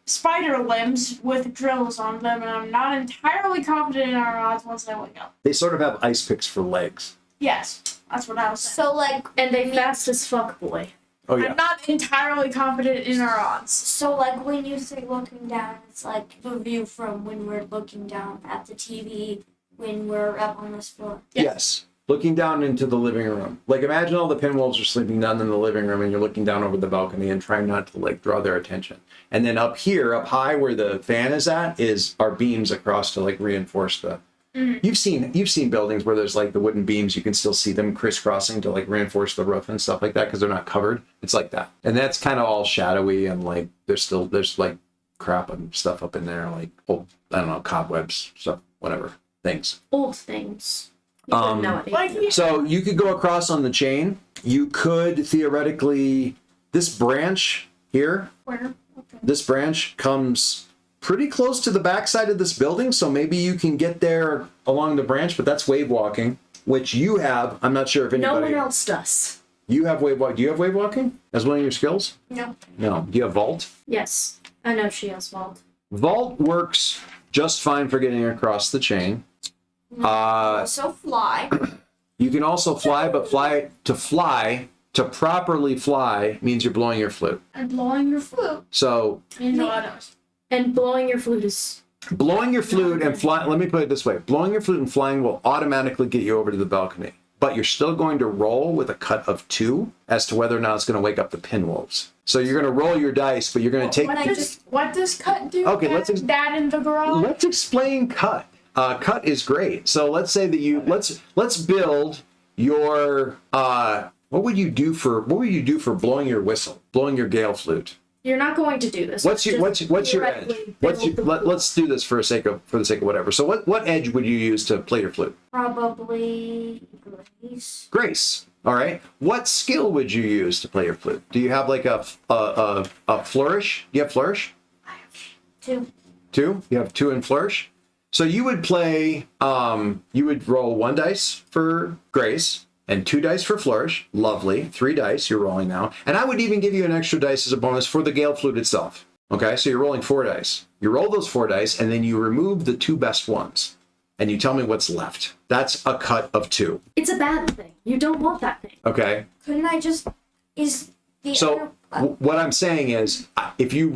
spider limbs with drills on them, and I'm not entirely confident in our odds once they wake up. They sort of have ice picks for legs. Yes, that's what I was saying. So like, And they fast as fuck, boy. Oh yeah. I'm not entirely confident in our odds. when you say looking down, it's like the view from when we're looking down at the TV when we're up on this floor. Yes. Looking down into the living room. Like imagine all the pinwolves are sleeping down in the living room and you're looking down over the balcony and trying not to like draw their attention. And then up here, up high where the fan is at, are beams across to like reinforce the You've seen buildings where there's like the wooden beams, you can still see them crisscrossing to like reinforce the roof and stuff like that because they're not covered. It's like that. And that's kind of all shadowy and like there's like crap and stuff up in there, like old, I don't know, cobwebs, stuff, whatever, things. Old things. You wouldn't know anything. Like, So you could go across on the chain. You could theoretically, this branch here, where? Okay. this branch comes pretty close to the backside of this building, so maybe you can get there along the branch, but that's wave walking, which you have. I'm not sure if anybody... No one else does. You have wave walking. Do you have wave walking as one of your skills? No. No. Do you have vault? Yes, I know she has vault. Vault works just fine for getting across the chain. Also fly. You can also fly, but to properly fly means you're blowing your flute. And blowing your flute. So You know what else? And blowing your flute is... blowing your flute and flying, let me put it this way. Blowing your flute and flying will automatically get you over to the balcony. But you're still going to roll with a cut of 2 as to whether or not it's going to wake up the pinwolves. So you're going to roll your dice, but you're going to take... What does cut do? Okay, That in the garage? Let's explain cut. Cut is great. So let's say that you let's build your what would you do for blowing your whistle, blowing your gale flute? You're not going to do this. What's your edge? Theoretically Let's do this for the sake of whatever. So what edge would you use to play your flute? Probably Grace. Grace. All right. What skill would you use to play your flute? Do you have like a flourish? Do you have flourish? 2. 2? You have 2 in flourish? So you would play, you would roll 1 dice for grace and 2 dice for flourish. Lovely. 3 dice you're rolling now. And I would even give you an extra dice as a bonus for the gale flute itself. Okay, so you're rolling 4 dice. You roll those 4 dice and then you remove the 2 best ones. And you tell me what's left. That's a cut of 2. It's a bad thing. You don't want that thing. Okay. Couldn't I just... Is the So other... what I'm saying is, if you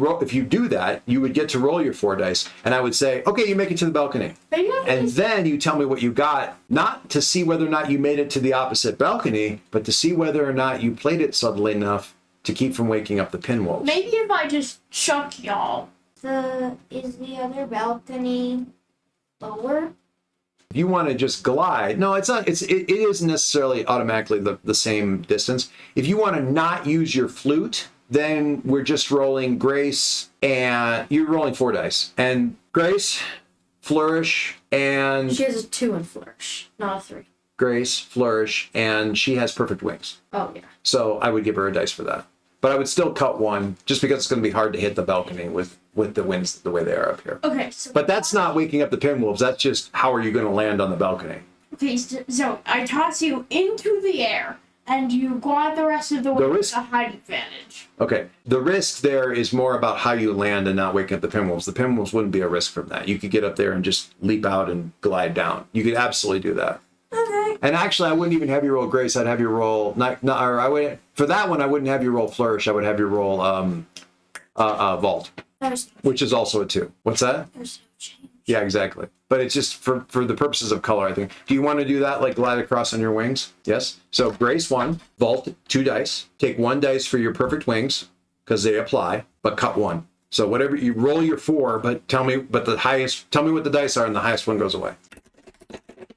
do that, you would get to roll your 4 dice, and I would say, okay, you make it to the balcony, and then you tell me what you got, not to see whether or not you made it to the opposite balcony, but to see whether or not you played it subtly enough to keep from waking up the pinwolves. Maybe if I just chuck y'all. Is the other balcony lower? If you want to just glide, no, it's not. It isn't necessarily automatically the same distance. If you want to not use your flute, then we're just rolling grace, and you're rolling 4 dice. And grace, flourish, and She has a 2 in flourish, not a 3. grace, flourish, and she has perfect wings. Oh, yeah. So I would give her a dice for that. But I would still cut 1, just because it's going to be hard to hit the balcony with the winds the way they are up here. Okay, so... But that's not waking up the pinwolves. That's just how are you going to land on the balcony. Okay, so I toss you into the air, and you go out the rest of the way The with risk- a height advantage. Okay, the risk there is more about how you land and not waking up the pinwolves. The pinwolves wouldn't be a risk from that. You could get up there and just leap out and glide down. You could absolutely do that. Okay. And actually, I wouldn't even have you roll grace. I'd have you roll or I would for that one. I wouldn't have you roll flourish. I would have you roll vault, which is also a 2. What's that? There's no change. Yeah, exactly. But it's just for the purposes of color, I think. Do you want to do that, like glide across on your wings? Yes. So grace 1, vault 2 dice. Take 1 dice for your perfect wings because they apply, but cut 1. So whatever you roll your 4, but tell me what the dice are, and the highest one goes away.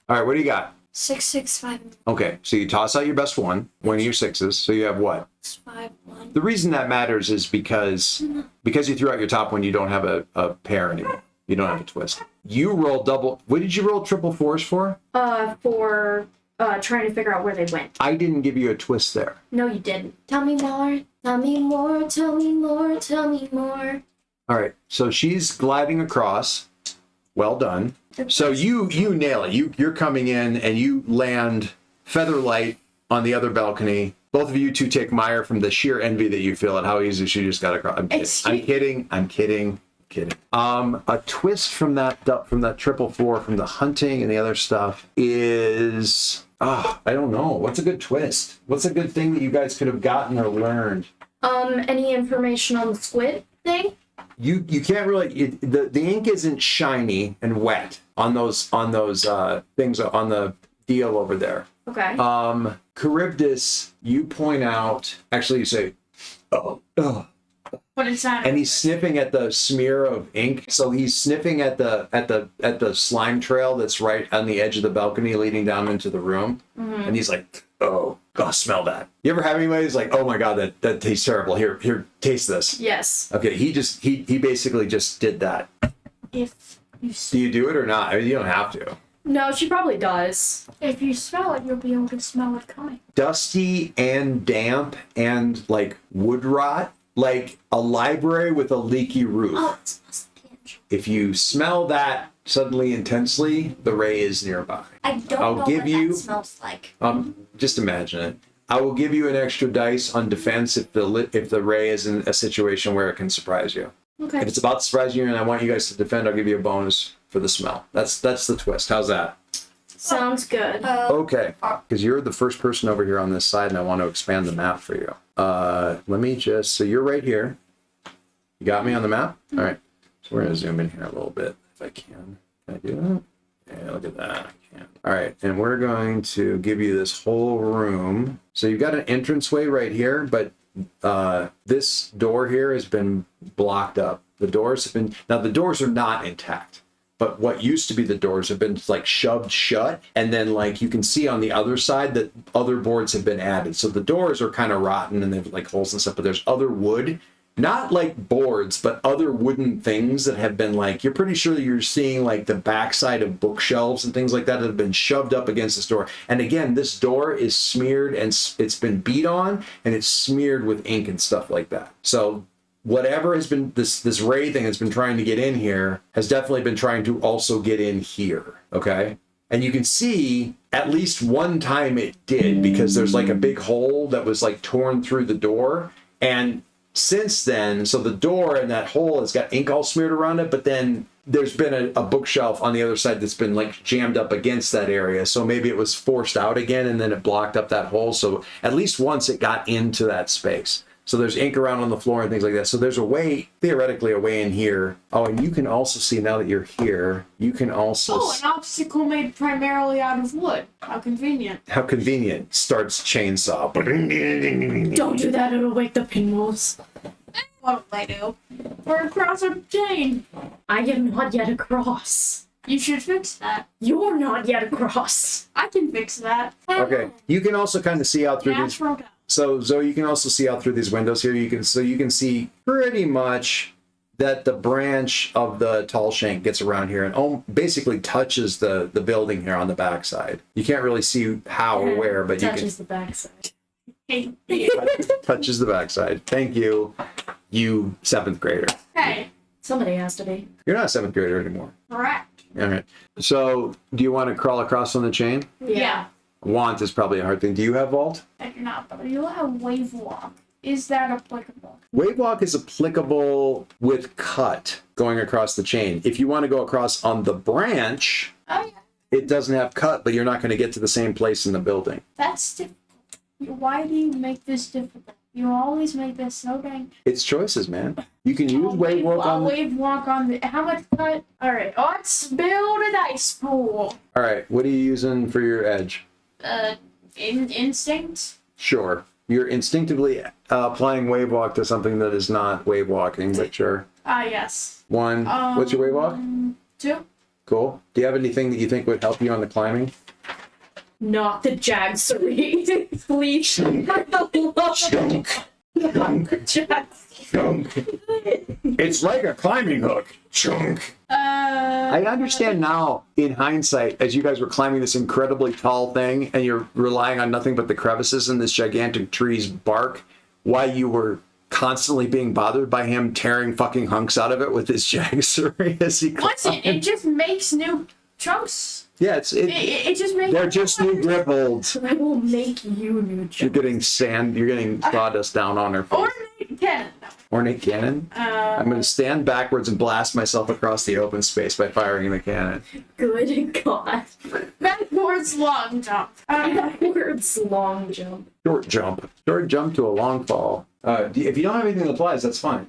All right, what do you got? 6, 6, 5, Okay, so you toss out your best one of your 6s. So you have what? 5, 1. The reason that matters is because you threw out your top one, you don't have a pair anymore. You don't have a twist. You roll double. What did you roll triple 4s for? For trying to figure out where they went. I didn't give you a twist there. No, you didn't. Tell me more. Tell me more. Tell me more. Tell me more. All right, so she's gliding across. Well done. So you nail it. You're coming in and you land featherlight on the other balcony. Both of you two take mire from the sheer envy that you feel at how easy she just got across. I'm kidding. A twist from that triple 4 from the hunting and the other stuff is I don't know. What's a good twist? What's a good thing that you guys could have gotten or learned? Any information on the squid thing? You can't really the ink isn't shiny and wet on those things on the deal over there. Okay. Charybdis, you point out. Actually, you say, oh. But it's not. And he's sniffing at the smear of ink. So he's sniffing at the slime trail that's right on the edge of the balcony leading down into the room. Mm-hmm. And he's like, oh, smell that. You ever have anybody who's like, oh my God, that tastes terrible. Here, taste this. Yes. Okay, he basically just did that. If you Do you do it or not? I mean, you don't have to. No, she probably does. if you smell it, you'll be able to smell it coming. Dusty and damp and like wood rot, like a library with a leaky roof. Oh, it smells If you smell that suddenly intensely, the ray is nearby. I don't I'll know give what you- that smells like. Just imagine it. I will give you an extra dice on defense if the ray is in a situation where it can surprise you. Okay. If it's about to surprise you and I want you guys to defend, I'll give you a bonus for the smell. That's the twist. How's that? Sounds good. Okay, because you're the first person over here on this side, and I want to expand the map for you. Let me just, so you're right here. You got me on the map? All right. So we're going to zoom in here a little bit if I can. Can I do that? Yeah, look at that. I can. All right, and we're going to give you this whole room. So you've got an entranceway right here, but this door here has been blocked up. The doors have been, now the doors are not intact. But what used to be the doors have been like shoved shut. And then like you can see on the other side that other boards have been added. So the doors are kind of rotten and they've like holes and stuff, but there's other wood, not like boards, but other wooden things that have been like, you're pretty sure that you're seeing like the backside of bookshelves and things like that have been shoved up against this door. And again, this door is smeared and it's been beat on and it's smeared with ink and stuff like that. So whatever has been this ray thing has been trying to get in here has definitely been trying to also get in here. Okay. And you can see at least one time it did because there's like a big hole that was like torn through the door. And since then, so the door and that hole has got ink all smeared around it, but then there's been a bookshelf on the other side that's been like jammed up against that area. So maybe it was forced out again and then it blocked up that hole. So at least once it got into that space. So there's ink around on the floor and things like that. So there's a way, theoretically, a way in here. Oh, and you can also see now that you're here, you can also... Oh, an obstacle made primarily out of wood. How convenient. How convenient. Starts chainsaw. Don't do that, it'll wake the pinwheels. What will I do? Or across a chain. I am not yet across. You should fix that. You're not yet across. I can fix that. Okay. You can also kind of see out through these... Natural. So Zoe, you can also see out through these windows here. You can see pretty much that the branch of the tall shank gets around here and basically touches the building here on the backside. You can't really see how or where, but you can touches the backside. touches the backside. Thank you, you 7th grader. Hey, Somebody has to be. You're not a 7th grader anymore. correct. All right. So do you want to crawl across on the chain? Yeah. Want is probably a hard thing. Do you have vault? I do not, but you have wave walk. Is that applicable? Wave walk is applicable with cut going across the chain. If you want to go across on the branch, Oh yeah. it doesn't have cut, but you're not going to get to the same place in the building. That's difficult. Why do you make this difficult? You always make this so dang. It's choices, man. You can use wave walk on. Wave walk on the. How much cut? All right. Let's build a dice pool. All right. What are you using for your edge? Instinct. Sure. You're instinctively applying wave walk to something that is not wave walking, but sure. Yes. 1. What's your wave walk? 2. Cool. Do you have anything that you think would help you on the climbing? Not the Jaggery. Please. Chunk. It's like a climbing hook. Chunk. I understand now, in hindsight, as you guys were climbing this incredibly tall thing and you're relying on nothing but the crevices in this gigantic tree's bark, why you were constantly being bothered by him tearing fucking hunks out of it with his jaggery as he climbed. Listen, it just makes new chunks. Yeah, It just makes. they're just new grip holds. I will make you new You're getting sawdust down on her face. Or cannon. Ornate cannon? I'm going to stand backwards and blast myself across the open space by firing the cannon. Good God. Backwards long jump. Backwards long jump. Short jump. Short jump to a long fall. If you don't have anything that applies, that's fine.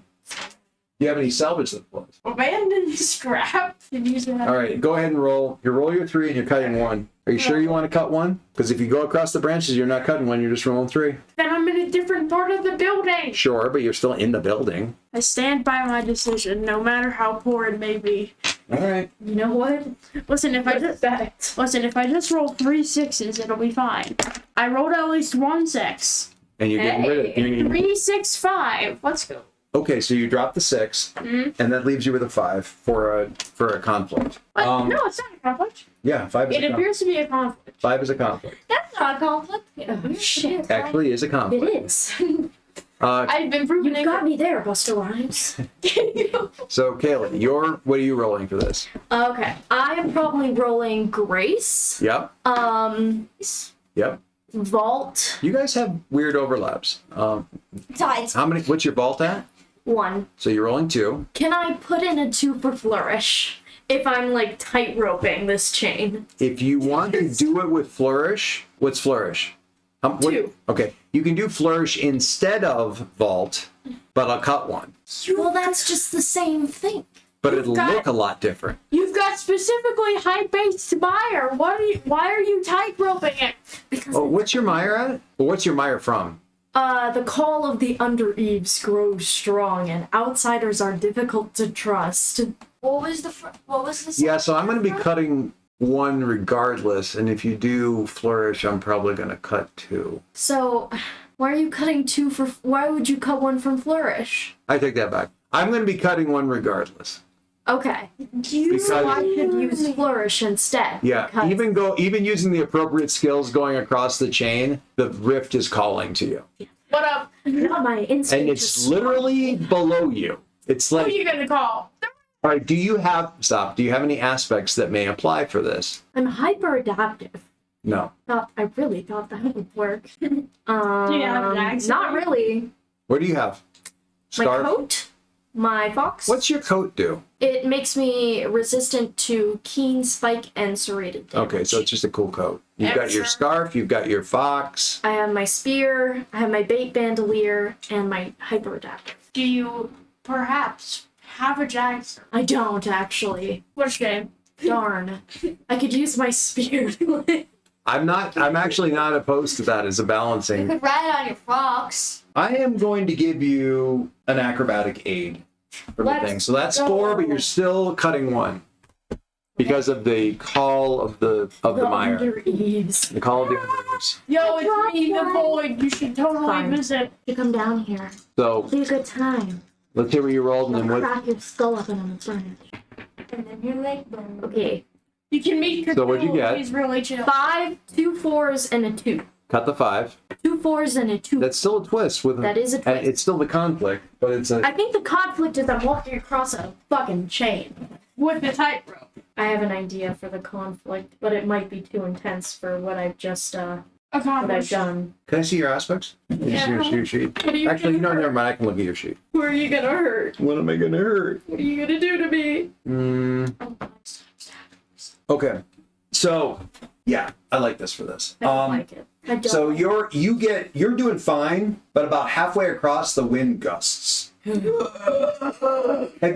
Do you have any salvage that applies? Abandoned scrap. All right, go ahead and roll. You roll your 3 and you're cutting 1. Are you sure you want to cut 1? Because if you go across the branches, you're not cutting 1, you're just rolling 3. Then I'm in a different part of the building. Sure, but you're still in the building. I stand by my decision, no matter how poor it may be. All right. You know what? Listen, if I just roll 3 6s, it'll be fine. I rolled at least 1 6. And you're getting rid of it. 3 6 5. Let's go. Okay, so you drop the 6, and that leaves you with a 5 for a conflict. But no, it's not a conflict. Yeah, 5 is It appears to be a conflict. 5 is a conflict. That's not a conflict. Oh, shit. Actually, is a conflict. It is. I've been proven You got me there, Busta Rhymes. So, Kayla, what are you rolling for this? Okay, I am probably rolling Grace. Yep. Yep. Vault You guys have weird overlaps. Tides. What's your vault at? 1. So you're rolling 2. Can I put in a 2 for Flourish if I'm like tight roping this chain? If you want to do it with Flourish, what's Flourish? 2. Okay, you can do Flourish instead of Vault, but I'll cut 1. Well, that's just the same thing. But it'll got- look a lot different. You've got specifically high-based buyer. Why are you tight roping it? Because Oh, what's your Mire at? Well, what's your Mire from? the call of the Undereaves grows strong, and outsiders are difficult to trust. What was the Yeah, so I'm going to be cutting 1 regardless, and if you do Flourish, I'm probably going to cut 2. So, why are you cutting 2 for? Why would you cut 1 from Flourish? I take that back. I'm going to be cutting 1 regardless. Okay, Because so I should use Flourish instead. yeah, because- even using the appropriate skills going across the chain, the rift is calling to you. What up? Not my instinct. And it's literally below you. It's Who are like, you gonna call? all right, do you have any aspects that may apply for this? I'm hyper adaptive. No. I really thought that would work. Do you have an accent? Not really. What do you have? My Scarf? coat, my fox. What's your coat do? It makes me resistant to keen spike and serrated damage. Okay, so it's just a cool coat. You've got your scarf, you've got your fox. I have my spear, I have my bait bandolier, and my hyper adaptive. Do you perhaps have a jackson? I don't actually. Which game? Darn. I could use my spear. I'm actually not opposed to that as a You balancing. could ride on your fox. I am going to give you an acrobatic aid for the Let's thing. So that's go. 4, but you're still cutting 1. Because of the call of the mire. Undereaves. The call of the undereaves. Yo, it's me, the void. You should totally Fine. visit. You come down here. So Be a good time. let's hear what you rolled and I'll then what. crack your skull up and I'm burn it. And then your leg bones. Okay. You can meet Cthulhu. So what'd you get? He's really chill. 5, 2 4s, and a 2. Cut the 5. 2 4s and a 2. That's still a twist with That is a and twist. it's still the conflict, but it's a I think the conflict is I'm walking across a fucking chain. With the tightrope. I have an idea for the conflict, but it might be too intense for what I've just what I've Accomplished. done. Can I see your aspects? Can you see your sheet? What are you Actually, you know, gonna never mind. I can look at your sheet. Who are you gonna hurt? What am I gonna hurt? What are you gonna do to me? Okay. So, yeah, I like this for this. I don't like it. I don't. So you're doing fine, but about halfway across the wind gusts. Have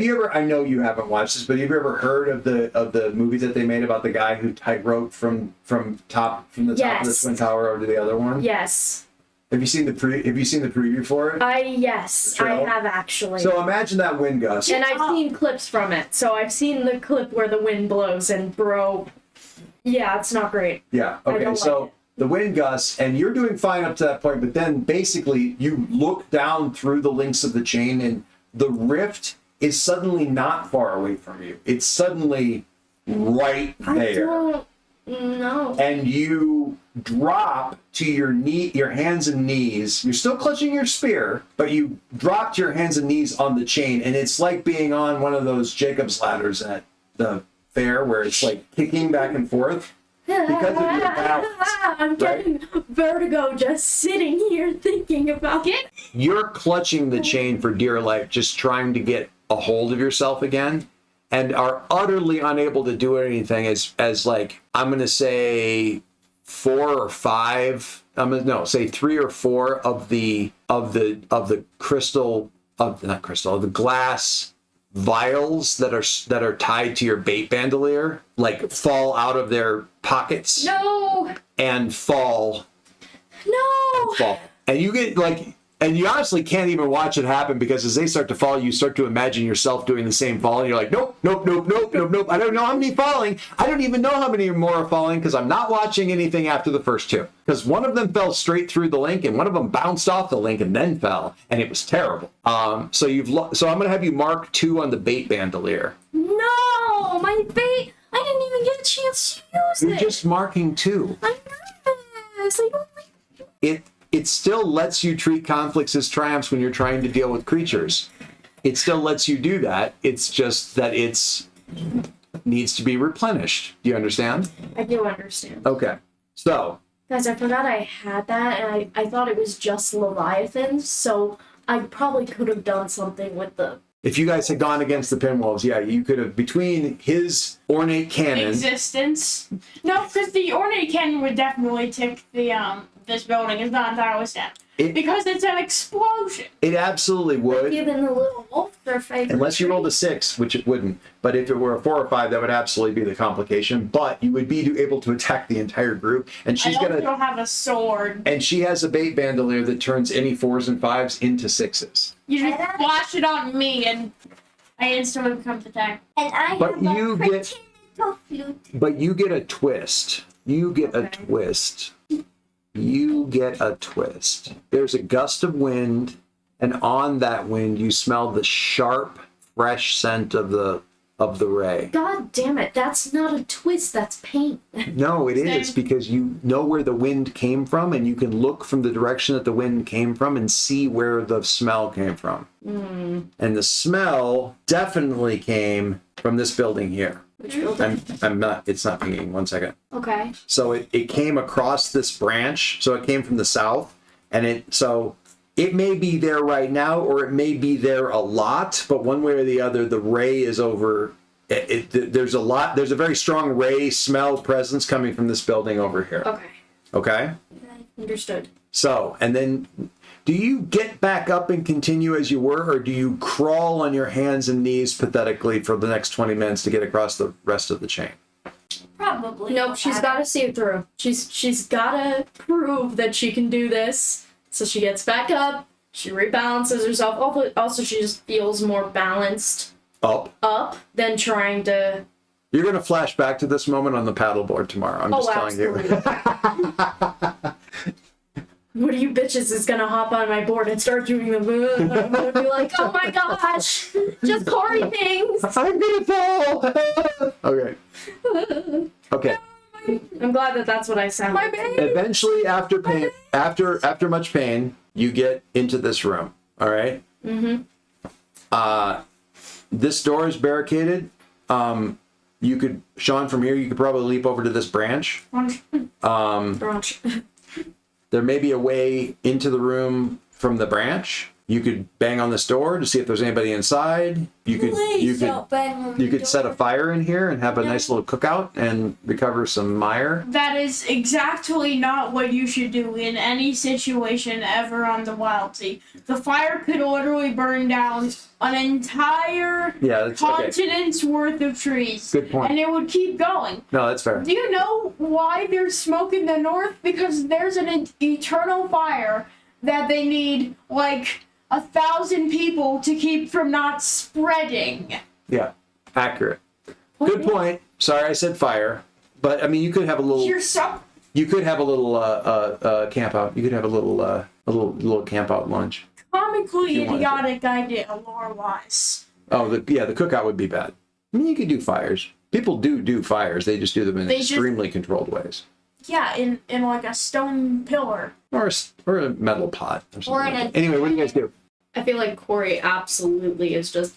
you ever? I know you haven't watched this, but have you ever heard of the movies that they made about the guy who tightrope from the top of the Yes. Twin Tower over to the other one? Yes. Have you seen the preview for it? Yes, I Trailer? have actually. So imagine that wind gust. And I've seen clips from it. So I've seen the clip where the wind blows and bro. Yeah, it's not great. Yeah. I Okay. don't So like it. the wind gusts, and you're doing fine up to that point, but then basically you look down through the links of the chain, and the rift is suddenly not far away from you. It's suddenly right I there, don't know. and you drop to your hands and knees. You're still clutching your spear, but you drop to your hands and knees on the chain, and it's like being on one of those Jacob's ladders at the fair, where it's like kicking back and forth. Because of your balance, I'm getting vertigo just sitting here thinking about it. You're clutching the chain for dear life, just trying to get a hold of yourself again, and are utterly unable to do anything as like, I'm going to say 4 or 5, say 3 or 4 of the glass vials that are tied to your bait bandolier like fall out of their pockets No! and fall. And you get like, and you honestly can't even watch it happen, because as they start to fall, you start to imagine yourself doing the same fall, and you're like, nope. I don't know how many falling. I don't even know how many more are falling, because I'm not watching anything after the first 2. Because one of them fell straight through the link, and one of them bounced off the link and then fell, and it was terrible. So I'm gonna have you mark 2 on the bait bandolier. No! My bait! I didn't even get a chance to use You're it! just marking 2. I'm nervous! I don't like It it still lets you treat conflicts as triumphs when you're trying to deal with creatures. It still lets you do that. It's just that it's needs to be replenished. Do you understand? I do understand. Okay. So, Guys, I forgot I had that, and I thought it was just Leviathans, so I probably could have done something with the... if you guys had gone against the Pinwolves, yeah, you could have, between his ornate cannon... Existence. No, because the ornate cannon would definitely tick the this building. It's not entirely dead. Because it's an explosion. It absolutely would. Given the little wolf their favorite. Unless you rolled a 6, which it wouldn't. But if it were a 4 or 5, that would absolutely be the complication. But you would be able to attack the entire group. And she's I gonna... don't have a sword. And she has a bait bandolier that turns any 4s and 5s into 6s. You just flash it on me and I instantly become the tank. And I But have you a get- pretty little flute. But you get a twist. You get a twist. You get a twist. There's a gust of wind, and on that wind you smell the sharp, fresh scent of the ray. God damn it, that's not a twist, that's paint. No, it is, Same. because you know where the wind came from, and you can look from the direction that the wind came from and see where the smell came from. And the smell definitely came from this building here. Which building? I'm not, it's not pinging, 1 second. Okay. So it came across this branch, so it came from the south, and it may be there right now, or it may be there a lot, but one way or the other, the ray is over. There's a very strong ray smell presence coming from this building over here. Okay. Okay? Understood. So, and then, do you get back up and continue as you were, or do you crawl on your hands and knees pathetically for the next 20 minutes to get across the rest of the chain? Probably. Nope, she's gotta see it through. She's gotta prove that she can do this. So she gets back up, she rebalances herself. Also, she just feels more balanced up than trying to... You're going to flash back to this moment on the paddleboard tomorrow. I'm just telling you. One of you bitches is gonna hop on my board and start doing the move. And I'm gonna be like, oh my gosh, just Corey things. I'm gonna fall. Okay. Okay. I'm glad that that's what I sound like. Eventually, after pain, after much pain, you get into this room. All right. This door is barricaded. You could, Sean, from here, you could probably leap over to this branch. There may be a way into the room from the branch. You could bang on this door to see if there's anybody inside. You could set a fire in here and have a nice little cookout and recover some mire. That is exactly not what you should do in any situation ever on the Wildsea. The fire could literally burn down an entire continent's worth of trees. Good point. And it would keep going. No, that's fair. Do you know why there's smoke in the north? Because there's an eternal fire that they need, like, 1,000 people to keep from not spreading. Yeah, accurate. Good point. Sorry, I said fire, but I mean, you could have a little. You could have a little camp out. You could have a little camp out lunch. Comically idiotic idea, lore-wise. Oh, the cookout would be bad. I mean, you could do fires. People do fires. They just do them in extremely controlled ways. Yeah, in like a stone pillar. Or a metal pot or something. Or like that. Anyway, what do you guys do? I feel like Corey absolutely is just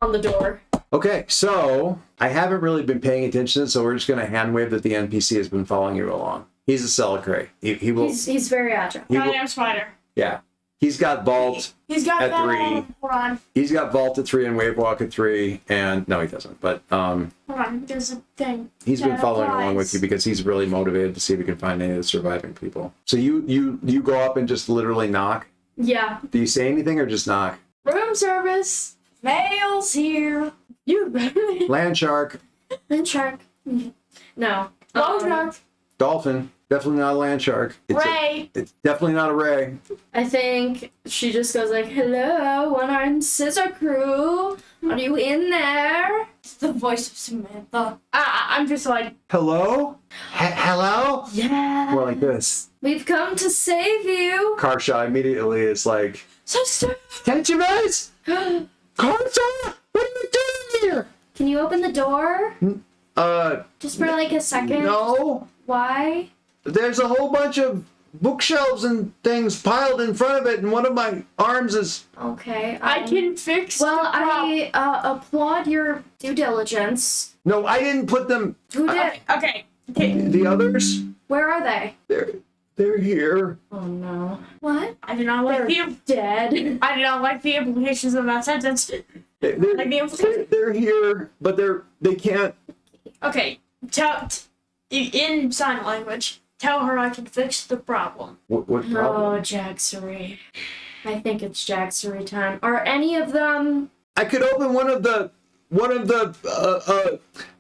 on the door. Okay, so I haven't really been paying attention, so we're just going to hand wave that the NPC has been following you along. He's a Celicrae. He will. He's very agile. Goddamn spider. Yeah. He's got vault He's got at that. 3. Hold on. He's got vault at 3 and wave walk at 3, and no, he doesn't. But Hold on. There's a thing. he's been that following along with applies. you because he's really motivated to see if he can find any of the surviving people. So you go up and just literally knock. Yeah. Do you say anything or just knock? Room service. Mail's here. You Land shark, and shark. No. Bone shark. dolphin. Definitely not a land shark. It's definitely not a ray. I think she just goes like, hello, one-armed scissor crew. Are you in there? It's the voice of Samantha. I'm just like, Hello? Hello? Yeah. More like this. We've come to save you. Karsha immediately is like, Sister. Attention, guys! Karsha! What are you doing here? Can you open the door? Uh, Just for like a second. no. Why? There's a whole bunch of bookshelves and things piled in front of it, and one of my arms is. Okay. I can fix. Well, the problem. I applaud your due diligence. No, I didn't put them. Who did? Okay. The others, Where are they? they're here. Oh no. What? I do not like They're the. dead. I do not like the implications of that sentence. They're, Like the implications. they're here, but they can't. Okay. In sign language, tell her I can fix the problem. What problem? Oh, Jaxery. I think it's Jaxery time. Are any of them? I could open one of the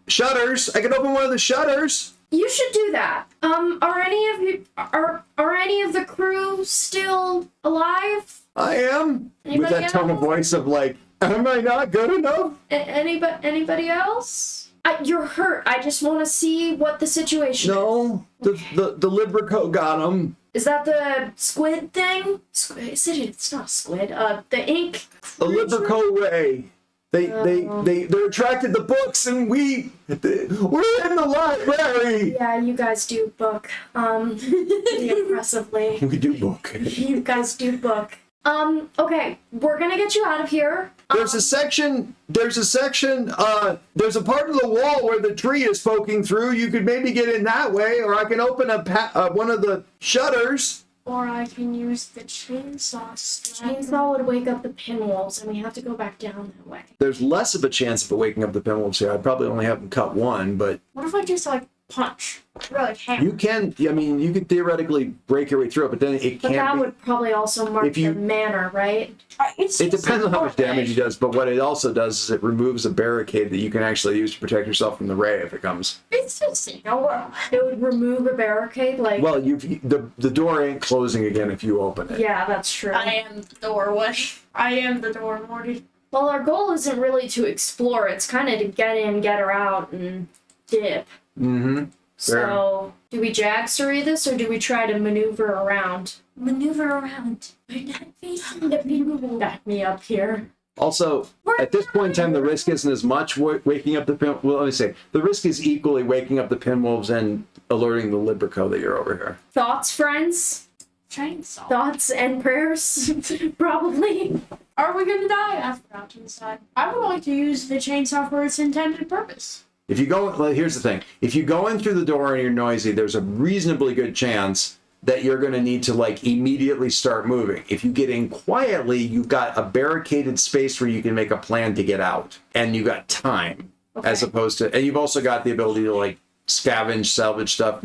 shutters. I could open one of the shutters. You should do that. Are any of you are any of the crew still alive? I am. With Anybody that tone of else? voice of like, am I not good enough? Anybody else? You're hurt. I just want to see what the situation is. No, the Librico got him. Is that the squid thing? Squid? It's not a squid. The ink. The Librico Ray. They're attracted to books, and we're in the library. Yeah, you guys do book. Pretty impressively. We do book. You guys do book. Okay, we're gonna get you out of here. There's a section, there's a part of the wall where the tree is poking through. You could maybe get in that way, or I can open one of the shutters. Or I can use the chainsaw. Chainsaw would wake up the pinwolves, and we have to go back down that way. There's less of a chance of it waking up the pinwolves here. I'd probably only have them cut one, but What if I just punch? Really hammer. you can, I mean, you could theoretically break your way through it, but then it But that can't be. would probably also mark If you- the manor, right? It depends on how much damage he does, but what it also does is it removes a barricade that you can actually use to protect yourself from the ray if it comes. It's just well. It would remove a barricade, like. Well, the door ain't closing again if you open it. Yeah, that's true. I am the doorway. I am the door, Morty. Well, our goal isn't really to explore. It's kind of to get in, get her out, and dip. Mm-hmm. So, do we Jaxery this, or do we try to maneuver around? Maneuver around. We're not facing the people. Back me up here. Also, at this point in time, the risk isn't as much waking up the pin. Well, let me say the risk is equally waking up the pinwolves and alerting the Librico that you're over here. Thoughts, friends? Chainsaw. Thoughts and prayers? Probably. Are we gonna die? I forgot to decide. I would like to use the chainsaw for its intended purpose. If you go, well, here's the thing: if you go in through the door and you're noisy, there's a reasonably good chance that you're going to need to like immediately start moving. If you get in quietly, you've got a barricaded space where you can make a plan to get out, and you got time, as opposed to, and you've also got the ability to like scavenge, salvage stuff,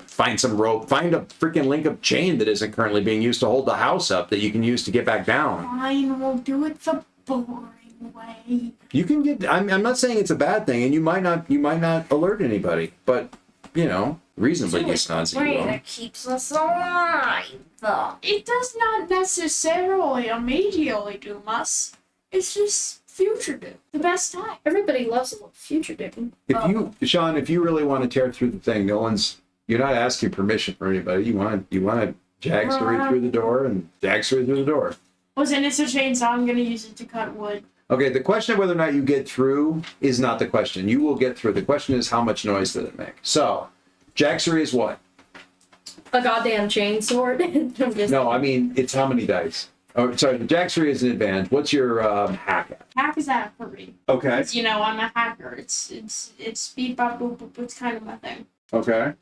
find some rope, find a freaking link of chain that isn't currently being used to hold the house up that you can use to get back down. Fine, we'll do it the boring way. You can get. I'm not saying it's a bad thing, and you might not alert anybody, but reasonably dishonest. That keeps us alive. It does not necessarily immediately doom us. It's just future doom. The best time. Everybody loves a little future doom. Sean, if you really want to tear through the thing, you're not asking permission from anybody. You want to Jaxery through the door and Jaxery through the door. Listen, it's a chainsaw. I'm gonna use it to cut wood. Okay, the question of whether or not you get through is not the question. You will get through. The question is how much noise did it make? So, Jaxery is what? A goddamn chain sword. No, I mean, it's how many dice? Oh, sorry, the Jaxery is an advantage. What's your hack at? Hack is at 3. Okay. I'm a hacker. It's speed bop boop boop. It's kind of my thing. Okay.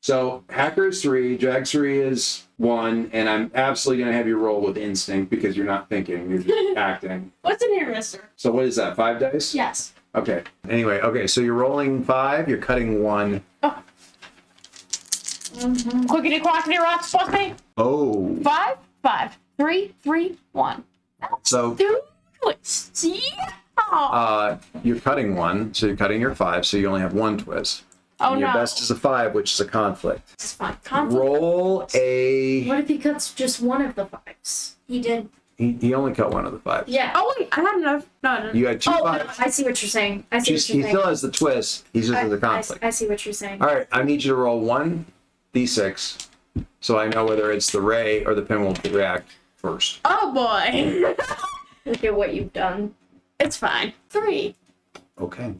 So hacker is 3, Jaxery is 1, and I'm absolutely gonna have you roll with instinct because you're not thinking, you're just acting. What's in here, mister? So what is that? 5 dice? Yes. Okay. Anyway, okay, so you're rolling 5, you're cutting 1. Quickity quackity rock pussy. Oh. 5, 5, 3, 3, 1. So Do it. Yeah. you're cutting 1, so you're cutting your 5, so you only have 1 twist. Oh And your no. best is a 5, which is a conflict. It's fine. Conflict. Roll a. What if he cuts just one of the 5s? He did. He only cut 1 of the 5s. Yeah. Oh wait, I had enough. No. You had 2 Oh, no, 5s. I see what you're saying. I see He what you're saying. still has the twist. He's just as a conflict. I see what you're saying. All right, I need you to roll 1d6 so I know whether it's the ray or the pinwheel to react first. Oh boy. Look at what you've done. It's fine. 3. Okay.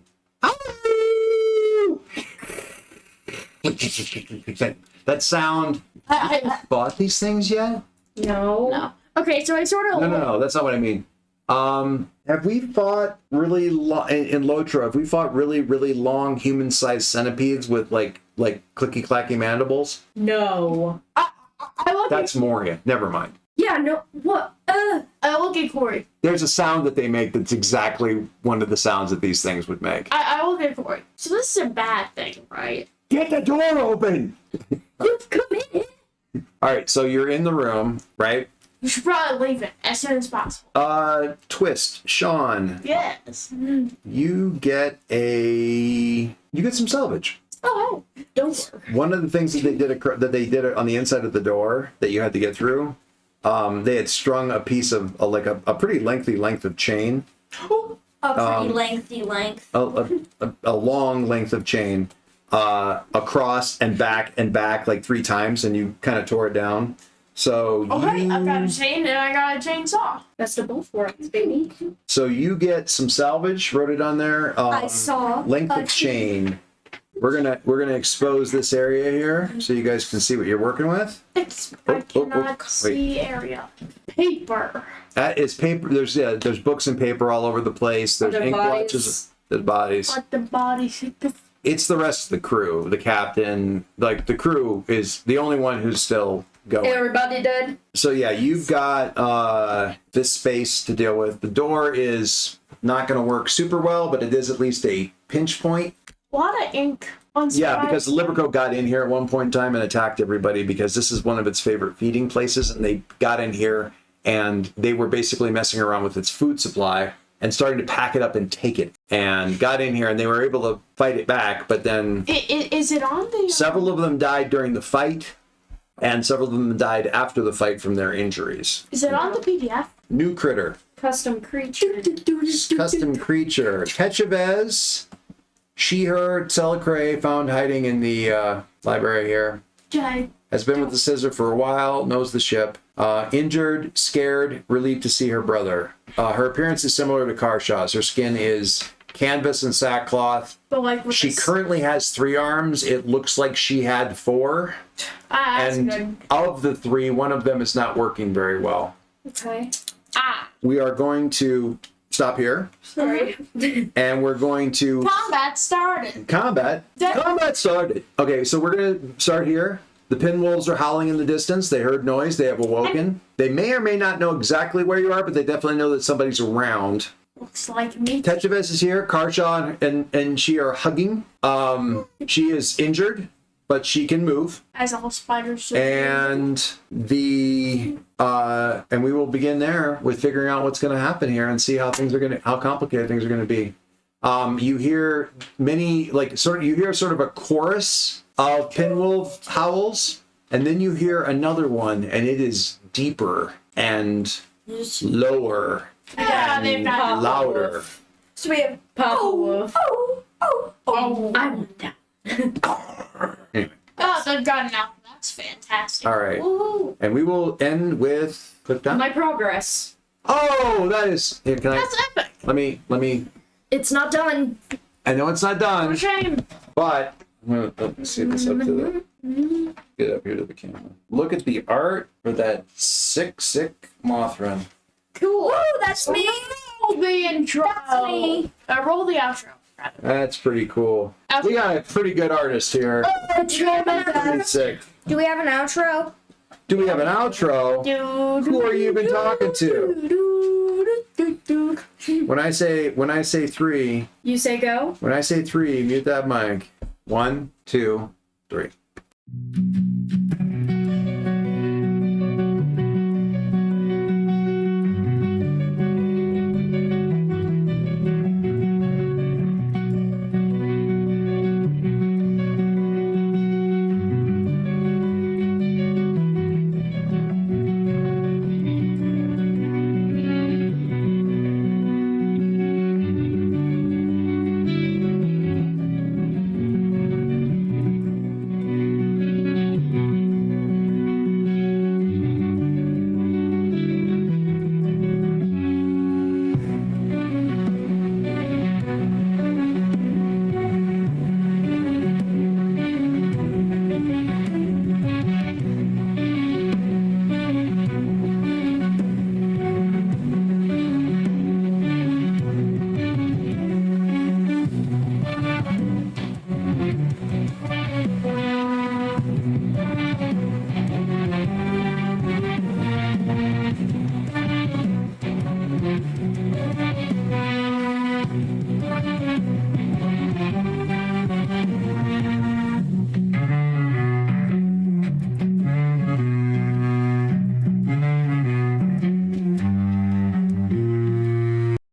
That sound. I Bought these things yet? No. no. Okay, so I sort of No. That's not what I mean. Have we fought really in Lotro? Have we fought really long human-sized centipedes with like clicky-clacky mandibles? No. I look That's Moria. Never mind. Yeah, no. What? I look at Corey. There's a sound that they make that's exactly one of the sounds that these things would make. I look at Corey. So this is a bad thing, right? Get the door open! Come in. All right, so you're in the room, right? You should probably leave it as soon as possible. Twist, Sean, Yes. you get some salvage. Oh, hey. Don't worry. One of the things that they did on the inside of the door that you had to get through, they had strung a piece of a pretty lengthy length of chain, A pretty lengthy length. a long length of chain, across and back like 3 times, and you kind of tore it down. So Hey, I've got a chain and I got a chainsaw. Best of both worlds, baby. So you get some salvage. Wrote it on there. I saw Length a of chain. We're gonna expose this area here so you guys can see what you're working with. I cannot see area. Paper. That is paper. There's books and paper all over the place. There's ink blotches. There's bodies. Let the body hit the. It's the rest of the crew. The captain, like the crew, is the only one who's still going. Everybody dead? So yeah, you've got this space to deal with. The door is not going to work super well, but it is at least a pinch point. A lot of ink on. Yeah, because the Liverco got in here at one point in time and attacked everybody because this is one of its favorite feeding places, and they got in here and they were basically messing around with its food supply and starting to pack it up and take it, and got in here and they were able to fight it back, but then Is it on the? several of them died during the fight, and several of them died after the fight from their injuries. Is it on the PDF? New critter. Custom creature. Custom creature. Ketchavez, she/her, Telecray, found hiding in the library here. Jai. Has been with the scissor for a while, knows the ship. Injured, scared, relieved to see her brother. Her appearance is similar to Karshaw's. Her skin is canvas and sackcloth. But like with She this- currently has 3 arms. It looks like she had 4. that's And good. of the 3, one of them is not working very well. Okay. We are going to stop here, Sorry. and we're going to Combat started. combat. Combat started. Okay, so we're going to start here. The pinwolves are howling in the distance. They heard noise. They have awoken. They may or may not know exactly where you are, but they definitely know that somebody's around. Looks like me. Tetchavez is here. Karshaw and she are hugging. She is injured, but she can move. As all spiders should. And and we will begin there with figuring out what's going to happen here and see how complicated things are going to be. You hear you hear sort of a chorus of pinwolf howls, and then you hear another one, and it is deeper and lower Yeah, they've and got. louder. So we have Papa Wolf. Oh, I'm down. Anyway, they've got an alpha. That's fantastic. all right, Woohoo. and we will end with click down. My progress. Oh, that is. Here, can I? That's epic. Let me. It's not done. I know it's not done, For shame. but I'm gonna see this up to get up here to the camera. Look at the art for that sick Mothra. cool. Woo, that's me. Roll the intro. That's me. Roll the outro. Rather. That's pretty cool. We got a pretty good artist here. Pretty sick. Do we have an outro? Do we have an outro? Who are you been talking to? When I say 3, You say go? mute that mic. 1, 2, 3.